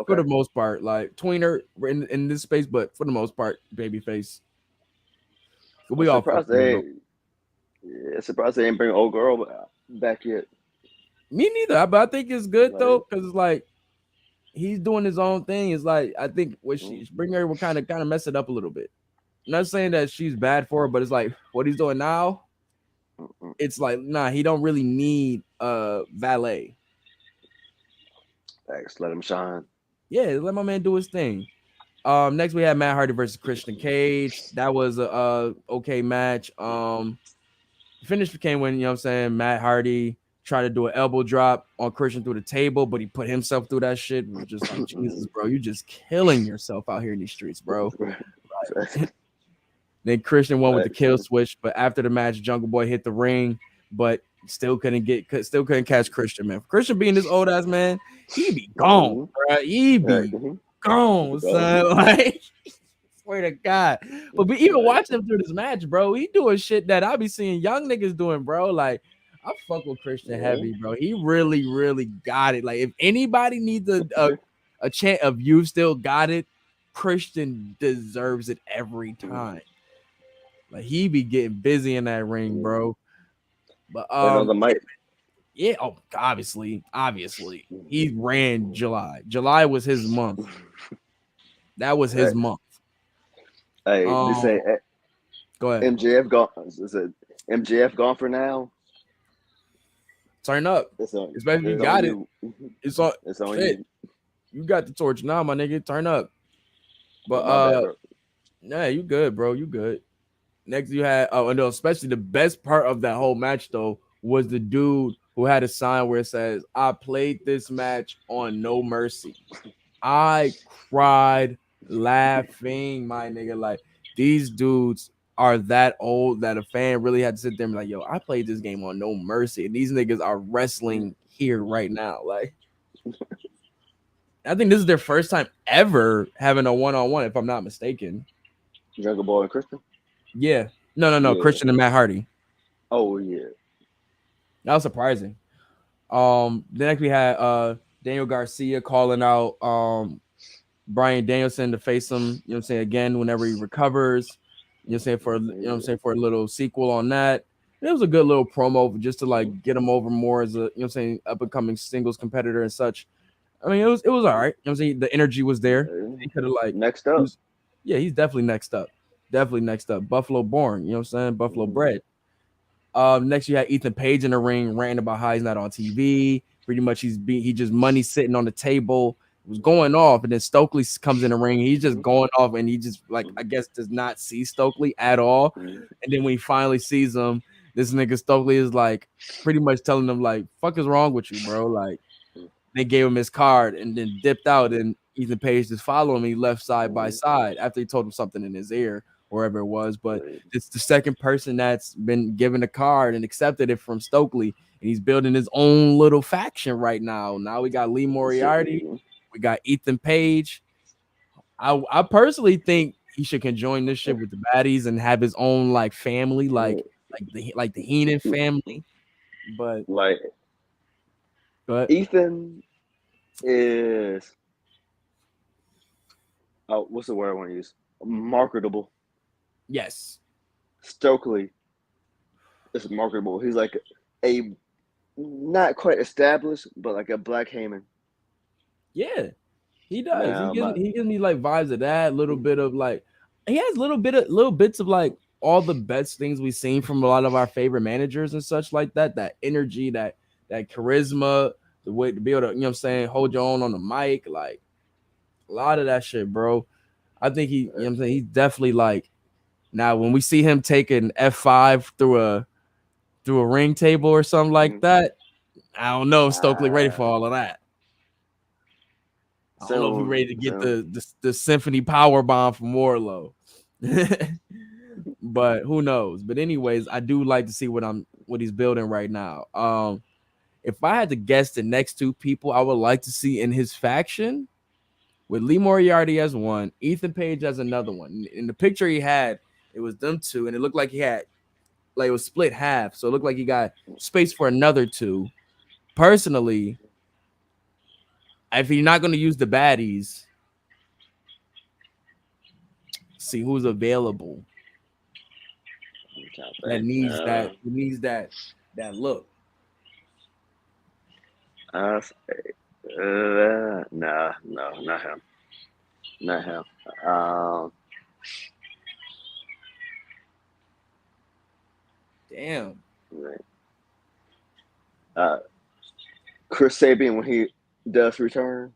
For the Okay. most part, like tweener in this space, but for the most part, babyface. I'm We all fuck surprised with Miro. surprised they didn't bring old girl back yet. Me neither, but I think it's good Like, though because it's like he's doing his own thing. It's like I think what she bring her will kind of mess it up a little bit. I'm not saying that she's bad for it, but it's like what he's doing now. It's like nah, he don't really need valet. thanks, let him shine. Yeah, let my man do his thing. Next we had Matt Hardy versus Christian Cage. That was a okay match. Finish became when, you know what I'm saying, Matt Hardy tried to do an elbow drop on Christian through the table, but he put himself through that shit. It was just like, Jesus, bro, you just killing yourself out here in these streets, bro. Like, then Christian won with the kill switch, but after the match, Jungle Boy hit the ring, but still couldn't catch Christian, man. Christian being this old ass man, he be gone, bro. He be gone, son. Like, swear to God. But even watching him through this match, bro, he doing shit that I be seeing young niggas doing, bro. Like, I fuck with Christian heavy, bro. He really, really got it. Like, if anybody needs a chant of you still got it, Christian deserves it every time. Like, he be getting busy in that ring, bro. But And on the mic. yeah, oh, obviously, he ran July. July was his month. That was his month. Hey, they say go ahead. MJF gone. Is it MJF gone for now? Turn up. Especially you got it. It's on you. You got the torch now, my nigga. Turn up. But yeah, you good, bro. You good. Next you had no, especially the best part of that whole match though was the dude who had a sign where it says, I played this match on No Mercy. I cried laughing, my nigga. Like these dudes are that old that a fan really had to sit there and be like, yo, I played this game on No Mercy. And these niggas are wrestling here right now. Like, I think this is their first time ever having a one-on-one, if I'm not mistaken. Jungle Boy and Christian? Yeah. No. Yeah. Christian and Matt Hardy. Oh, yeah. That was surprising. The next we had Daniel Garcia calling out Bryan Danielson to face him, you know what I'm saying, again whenever he recovers. You know what I'm saying, for a little sequel on that. It was a good little promo just to like get him over more as a, you know what I'm saying, up and coming singles competitor and such. I mean, it was all right. You know what I'm saying? The energy was there. He could have like next up. He's definitely next up. Definitely next up. Buffalo born, you know what I'm saying? Buffalo bred. Next you had Ethan Page in the ring ranting about how he's not on TV. Pretty much he just money sitting on the table. It was going off, and then Stokely comes in the ring. He's just going off, and he just like I guess does not see Stokely at all. And then when he finally sees him, this nigga Stokely is like pretty much telling him like, "Fuck is wrong with you, bro?" Like they gave him his card and then dipped out, and Ethan Page just followed him. He left side by side after he told him something in his ear, wherever it was. But it's the second person that's been given a card and accepted it from Stokely, and he's building his own little faction right now. Now we got Lee Moriarty, we got Ethan Page. I personally think he should conjoin this shit with the baddies and have his own like family, like the Heenan family. But Ethan is what's the word I want to use? Marketable. Yes. Stokely is marketable. He's like a not quite established, but like a Black Heyman. Yeah, he does. He gives me like vibes of that. Little bit of like he has little bits of like all the best things we've seen from a lot of our favorite managers and such like that. That energy, that charisma, the way to be able to, you know what I'm saying, hold your own on the mic. Like A lot of that shit, bro. I think he, you know what I'm saying, he's definitely like now when we see him take an F5 through a ring table or something like Mm-hmm. that, I don't know if Stokely ready for Uh, all of that. I don't know if he's ready to get soon. the symphony power bomb from Warlow. But who knows? But anyways, I do like to see what he's building right now. If I had to guess the next two people I would like to see in his faction, with Lee Moriarty as one, Ethan Page as another one. In the picture he had, it was them two, and it looked like he had like it was split half, so it looked like he got space for another two. Personally, if you're not going to use the baddies, see who's available I'm trying to that think. needs that look. Uh, no, not him. Not him. Um, Damn. uh, Chris Sabian when he does return.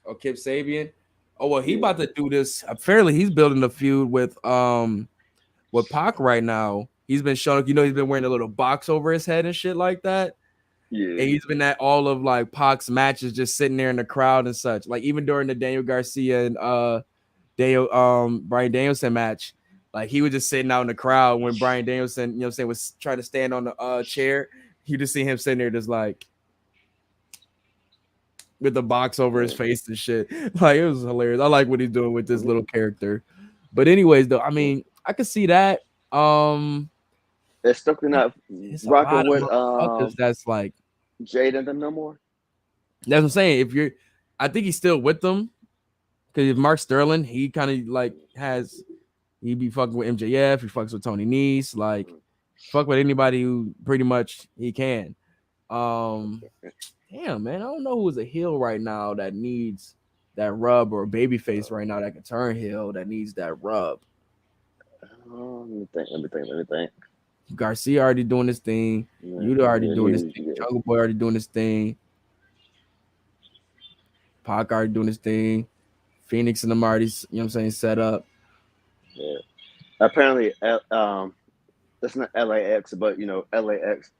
Or Kip Sabian. Oh well, he Yeah, about to do this. Apparently, he's building a feud with Pac right now. He's been showing, he's been wearing a little box over his head and shit like that. yeah, And he's been at all of like Pac's matches, just sitting there in the crowd and such. Like even during the Daniel Garcia and Brian Danielson match, like he was just sitting out in the crowd when Brian Danielson, was trying to stand on the chair. You just see him sitting there, just like with the box over his yeah. face and shit. Like it was hilarious. I like what he's doing with this Mhm. little character. But anyways, though, I mean, I could see that. It's Stokely not It's a rocking lot of with motherfuckers that's like Jade and them no more. that's what I'm saying. I think he's still with them because if Mark Sterling, he kind of like he be fucking with MJF, he fucks with Tony Nese, like fuck with anybody who pretty much he can. Um, Damn man, I don't know who's a heel right now that needs that rub or a baby face right now that can turn heel that needs that rub. Let me think. Let me think. Let me think. Garcia already doing this thing. Yeah, Yuta already yeah, doing this thing. yeah, Jungle Boy already doing this thing. Pac already doing this thing. Phoenix and them already, set up. yeah. Apparently, that's not LAX, but LAX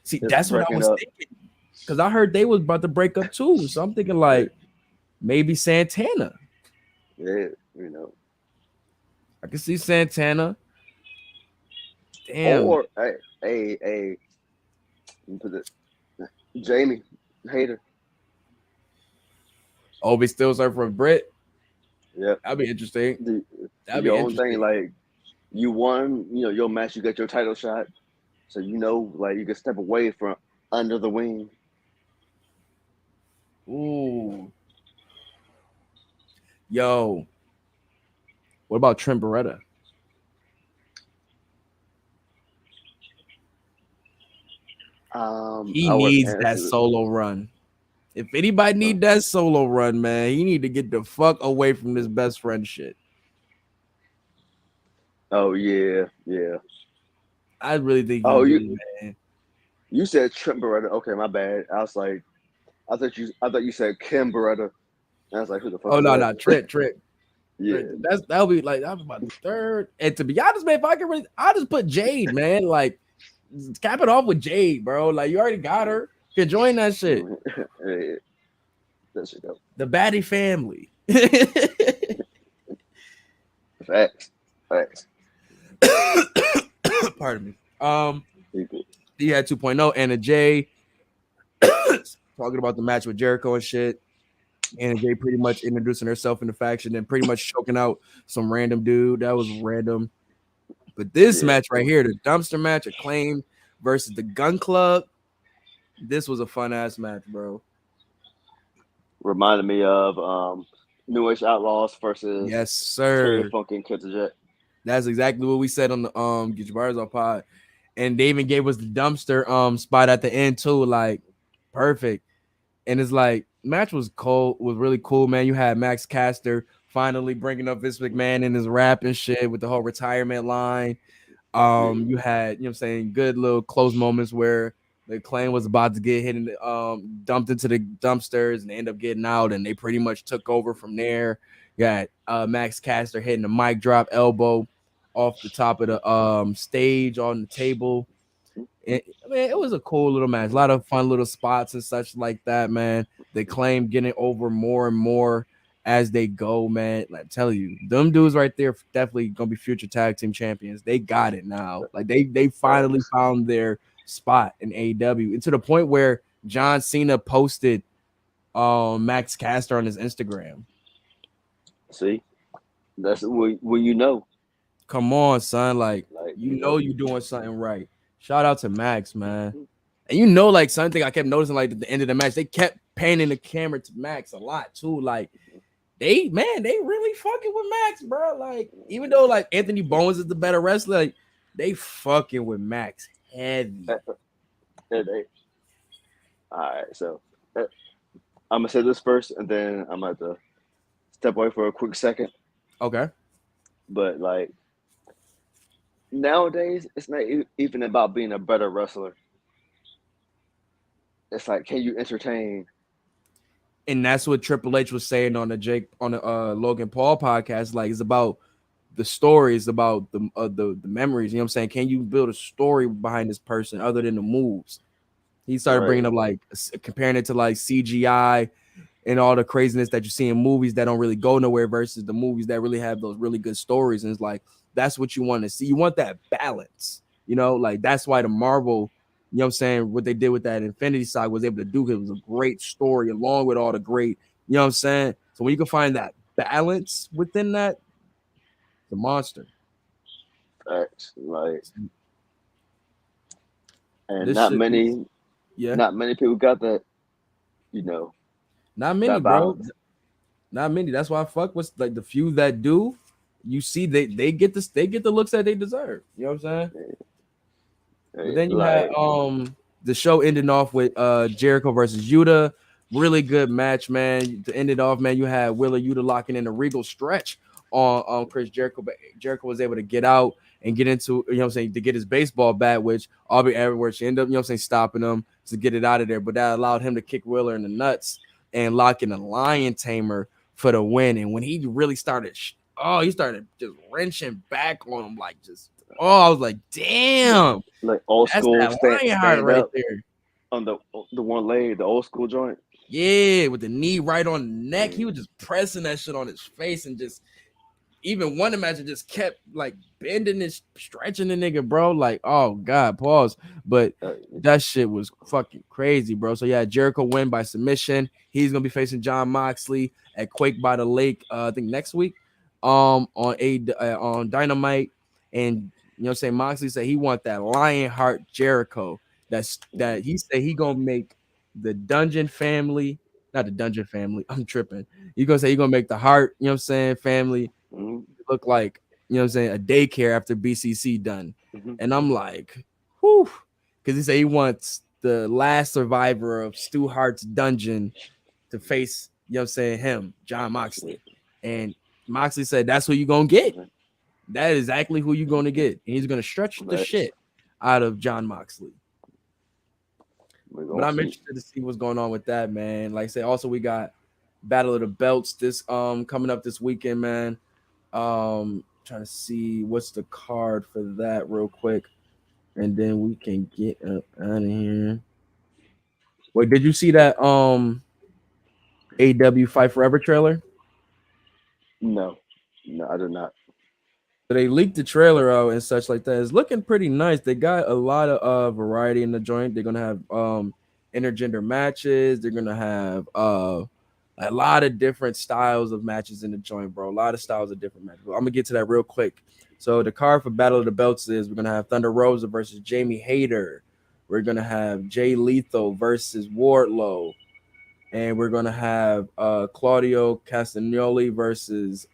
See, is that's what I breaking was up. thinking. Because I heard they was about to break up too. So I'm thinking Yeah, like maybe Santana. yeah, I can see Santana. Damn. or a put it, Jamie Hater. Oh, we still serve for Brit. Yep. That'd be interesting. The That'd the be only thing interesting. like you won, your match, you get your title shot, so like you can step away from under the wing. Ooh. Yo. What about Trent Beretta? He I would needs that answer. solo run. If anybody Uh, need that solo run, man, he need to get the fuck away from this best friend shit. oh yeah, yeah. I really think he Oh, do, man. you said Trent Beretta. Okay, my bad. I was like, I thought you said Kim Beretta. And I was like, who the fuck Oh is no, that? no, Trent. Yeah. That'll be like that was about the third. And to be honest, man, if I can really, I'll just put Jade, man. Like cap it off with Jade, bro. Like you already got her. You can join that shit. Yeah, that shit go. The Batty family. Facts. Facts. Pardon me. People. He had 2.0 and a J talking about the match with Jericho and shit. And Jay pretty much introducing herself in the faction and pretty much choking out some random dude. That was random. But this Yeah. match right here, the dumpster match, Acclaim versus the Gun Club, this was a fun ass match, bro. Reminded me of Newish Outlaws versus Yes, Terry sir. Funk and Kid Jet. That's exactly what we said on the Get Your Bars Off pod. And they even gave us the dumpster spot at the end too, like perfect. And it's like match was really cool, man. You had Max Caster finally bringing up Vince McMahon in his rap and shit with the whole retirement line. Yeah. You had, good little close moments where The Claim was about to get hit in dumped into the dumpsters and they end up getting out and they pretty much took over from there. You got Max Caster hitting the mic drop elbow off the top of the stage on the table. I mean, it was a cool little match. A lot of fun little spots and such like that, man. They Claim getting over more and more as they go, man. Like, I tell you, them dudes right there definitely gonna be future tag team champions. They got it now. Like they finally Facts. found their spot in AEW, and to the point where John Cena posted Max Caster on his Instagram. See, that's when you know, Come on, son. Like, like you know you doing something right. Shout out to Max, man. And you know, like something I kept noticing, like at the end of the match, they kept panning the camera to Max a lot too. Like they really fucking with Max, bro. Like even though like Anthony Bones is the better wrestler, like they fucking with Max heavy. they, all right. So I'm gonna say this first, and then I'm gonna have to step away for a quick second. Okay. But like nowadays, it's not even about being a better wrestler. It's like, can you entertain? And that's what Triple H was saying on the Logan Paul podcast. Like it's about the stories, about the memories. You know what I'm saying? Can you build a story behind this person other than the moves? He started Right. bringing up like comparing it to like CGI and all the craziness that you see in movies that don't really go nowhere versus the movies that really have those really good stories. And it's like that's what you want to see. You want that balance, you know, like that's why the Marvel, you know what I'm saying, what they did with that Infinity Saga was able to do because it was a great story along with all the great, you know what I'm saying? So when you can find that balance within that, the monster. Facts. Like, and This shit was yeah, not many people got that. You know, not many, that bro. balance. Not many. That's why I fuck with like the few that do. You see, they get this, they get the looks that they deserve. You know what I'm saying? But then you had Like, the show ending off with Jericho versus Yuta. Really good match, man. To end it off, man, you had Willer Yuta locking in a regal stretch on Chris Jericho, but Jericho was able to get out and get into, you know what I'm saying, to get his baseball bat, which Aubrey everywhere she ended up, you know what I'm saying, stopping him to get it out of there. But that allowed him to kick Willer in the nuts and lock in a lion tamer for the win. And when he really started, he started just wrenching back on him, like just, I was like, damn. like old That's school that lion heart stand right up there. on the one leg, the old school joint. Yeah, with the knee right on the neck. He Mm. was just pressing that shit on his face and just even one imagine just kept like bending and stretching the nigga, bro. Like, oh god, pause. But Uh, that shit was fucking crazy, bro. So yeah, Jericho win by submission. He's gonna be facing John Moxley at Quake by the Lake. I think next week. On Dynamite, and you know what I'm saying. Moxley said he want that Lionheart Jericho. That he said he gonna make the Dungeon family, not the Dungeon family. I'm tripping. He gonna say he gonna make the Heart, you know what I'm saying, family mm-hmm, look like, you know what I'm saying, a daycare after BCC done. mm-hmm, And I'm like, whew, because he said he wants the last survivor of Stu Hart's dungeon to face, you know what I'm saying, him, John Moxley. And Moxley said, that's who you're going to get. That is exactly who you're going to get. And he's going to stretch the Facts. shit out of John Moxley. We're But gonna I'm see. interested to see what's going on with that, man. Like I said, also we got Battle of the Belts this coming up this weekend, man. Trying to see what's the card for that real quick, and then we can get up out of here. Wait, did you see that AW Fight Forever trailer? No, no, I did not. So they leaked the trailer out and such like that. It's looking pretty nice. They got a lot of variety in the joint. They're gonna have intergender matches. They're gonna have a lot of different styles of matches in the joint, bro. A lot of styles of different matches. I'm gonna get to that real quick. So the card for Battle of the Belts is we're gonna have Thunder Rosa versus Jamie Hayter. We're gonna have Jay Lethal versus Wardlow. And we're gonna have Claudio Castagnoli versus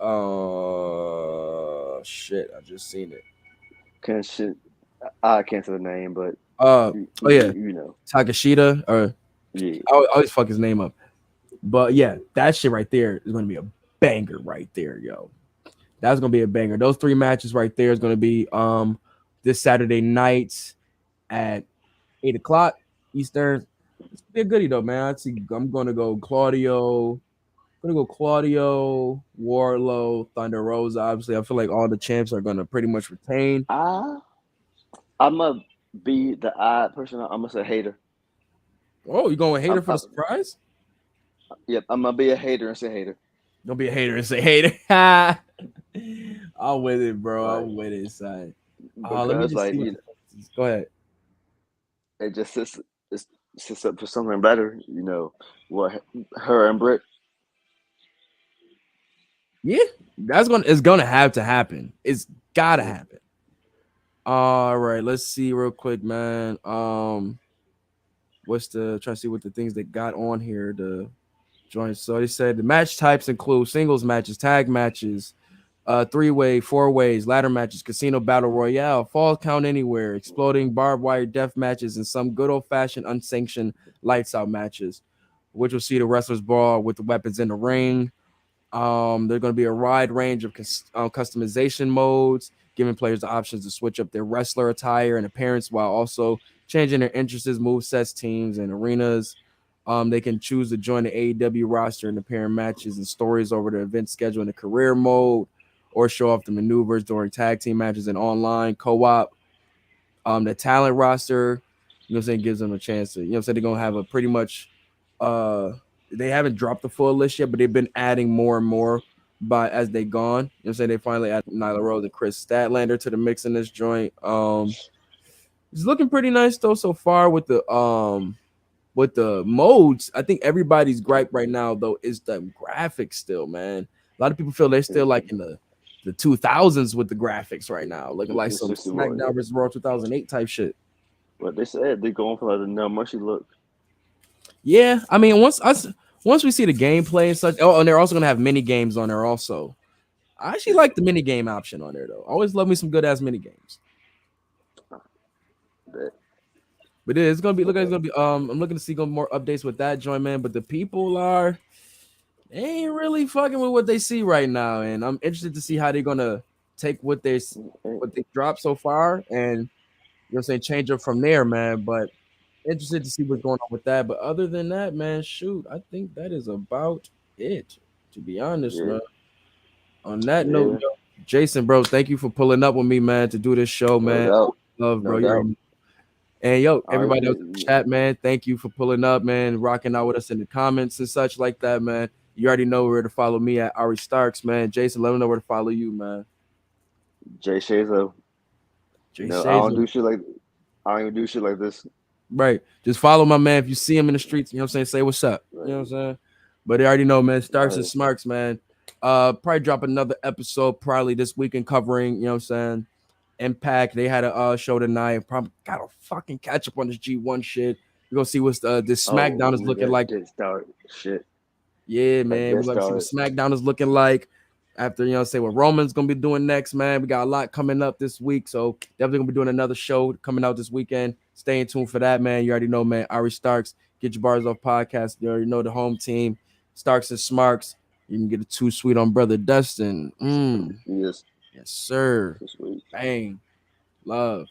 shit, I just seen it. Can't shit. I can't say the name, but Oh yeah, you know, Takashita, or yeah. I always fuck his name up. But yeah, that shit right there is gonna be a banger right there, yo. That's gonna be a banger. Those three matches right there is gonna be this Saturday night at 8 o'clock Eastern. It's gonna be a goodie though, man. I see. I'm gonna go Claudio. Gonna go Claudio, Warlow, Thunder Rosa. Obviously, I feel like all the champs are gonna pretty much retain. I I'm gonna be the odd person. I'm gonna say hater. Oh, you going hater I'm, for the I, surprise? yep, I'm gonna be a hater and say hater. Don't be a hater and say hater. I'm with it, bro. Like I'm with it, son. Let me because just like see what you the go ahead. it just it sets up for something better. What her and Britt. Yeah, that's gonna it's gonna have to happen. It's gotta Yeah. happen. All right, let's see real quick, man. What's the trying to see what the things they got on here to join. So they said the match types include singles matches, tag matches, three-way, four ways, ladder matches, casino battle royale, fall count anywhere, exploding barbed wire death matches, and some good old-fashioned unsanctioned lights out matches, which will see the wrestlers brawl with the weapons in the ring. There's going to be a wide range of customization modes, giving players the options to switch up their wrestler attire and appearance while also changing their interests, movesets, teams, and arenas. They can choose to join the AEW roster and appear in matches and stories over the event schedule in the career mode, or show off the maneuvers during tag team matches and online co-op. The talent roster, what I'm saying, gives them a chance to, what I'm saying, they're gonna have a pretty much uh they haven't dropped the full list yet, but they've been adding more and more by as they gone. What I'm saying, they finally added Nyla Rose and Chris Statlander to the mix in this joint. It's looking pretty nice though so far with the modes. I think everybody's gripe right now though is the graphics still, man. A lot of people feel they're still like in the 2000s with the graphics right now, looking like The some 61. SmackDown versus Raw 2008 type shit. But they said they're going for like the no mushy look. Yeah, I mean, once we see the gameplay and such. Oh, and they're also gonna have mini games on there. Also, I actually like the mini game option on there though. I always love me some good ass mini games. That But it's gonna be look like it's okay. gonna be. I'm looking to see more updates with that joint, man. But the people are they ain't really fucking with what they see right now, and I'm interested to see how they're gonna take what they dropped so far and saying change up from there, man. But interested to see what's going on with that. But other than that, man, shoot, I think that is about it. To be honest, Yeah, man. On that note, yeah, yo, Jason, bro, thank you for pulling up with me, man, to do this show, no man. doubt, Love, bro. no You doubt. already know. And yo, Always everybody else in the good. chat, man, thank you for pulling up, man, rocking out with us in the comments and such like that, man. You already know where to follow me at S.T.A.R.K.S, man. Jason, let me know where to follow you, man. Jay Shazo. Jay I don't Shazer. do shit like I don't even do shit like this. Right. Just follow my man. If you see him in the streets, you know what I'm saying? Say what's up. You know what I'm Like, saying? But they already know, man. Starks and no, Smarks, man. Probably drop another episode probably this weekend covering, you know what I'm saying? Impact. They had a show tonight. Probably gotta fucking catch up on this G1 shit. We're gonna see what's this SmackDown is oh, looking that like. did start shit. Yeah, That man. did We're gonna see what start. SmackDown is looking like after say what Roman's gonna be doing next, man. We got a lot coming up this week, so definitely gonna be doing another show coming out this weekend. Stay in tune for that, man. You already know, man. Ari Starks, Get Your Bars Off podcast. You already know the home team, Starks and Smarks. You can get it too sweet on brother Dustin. Yes, Yes, sir. this week. Bang. Love.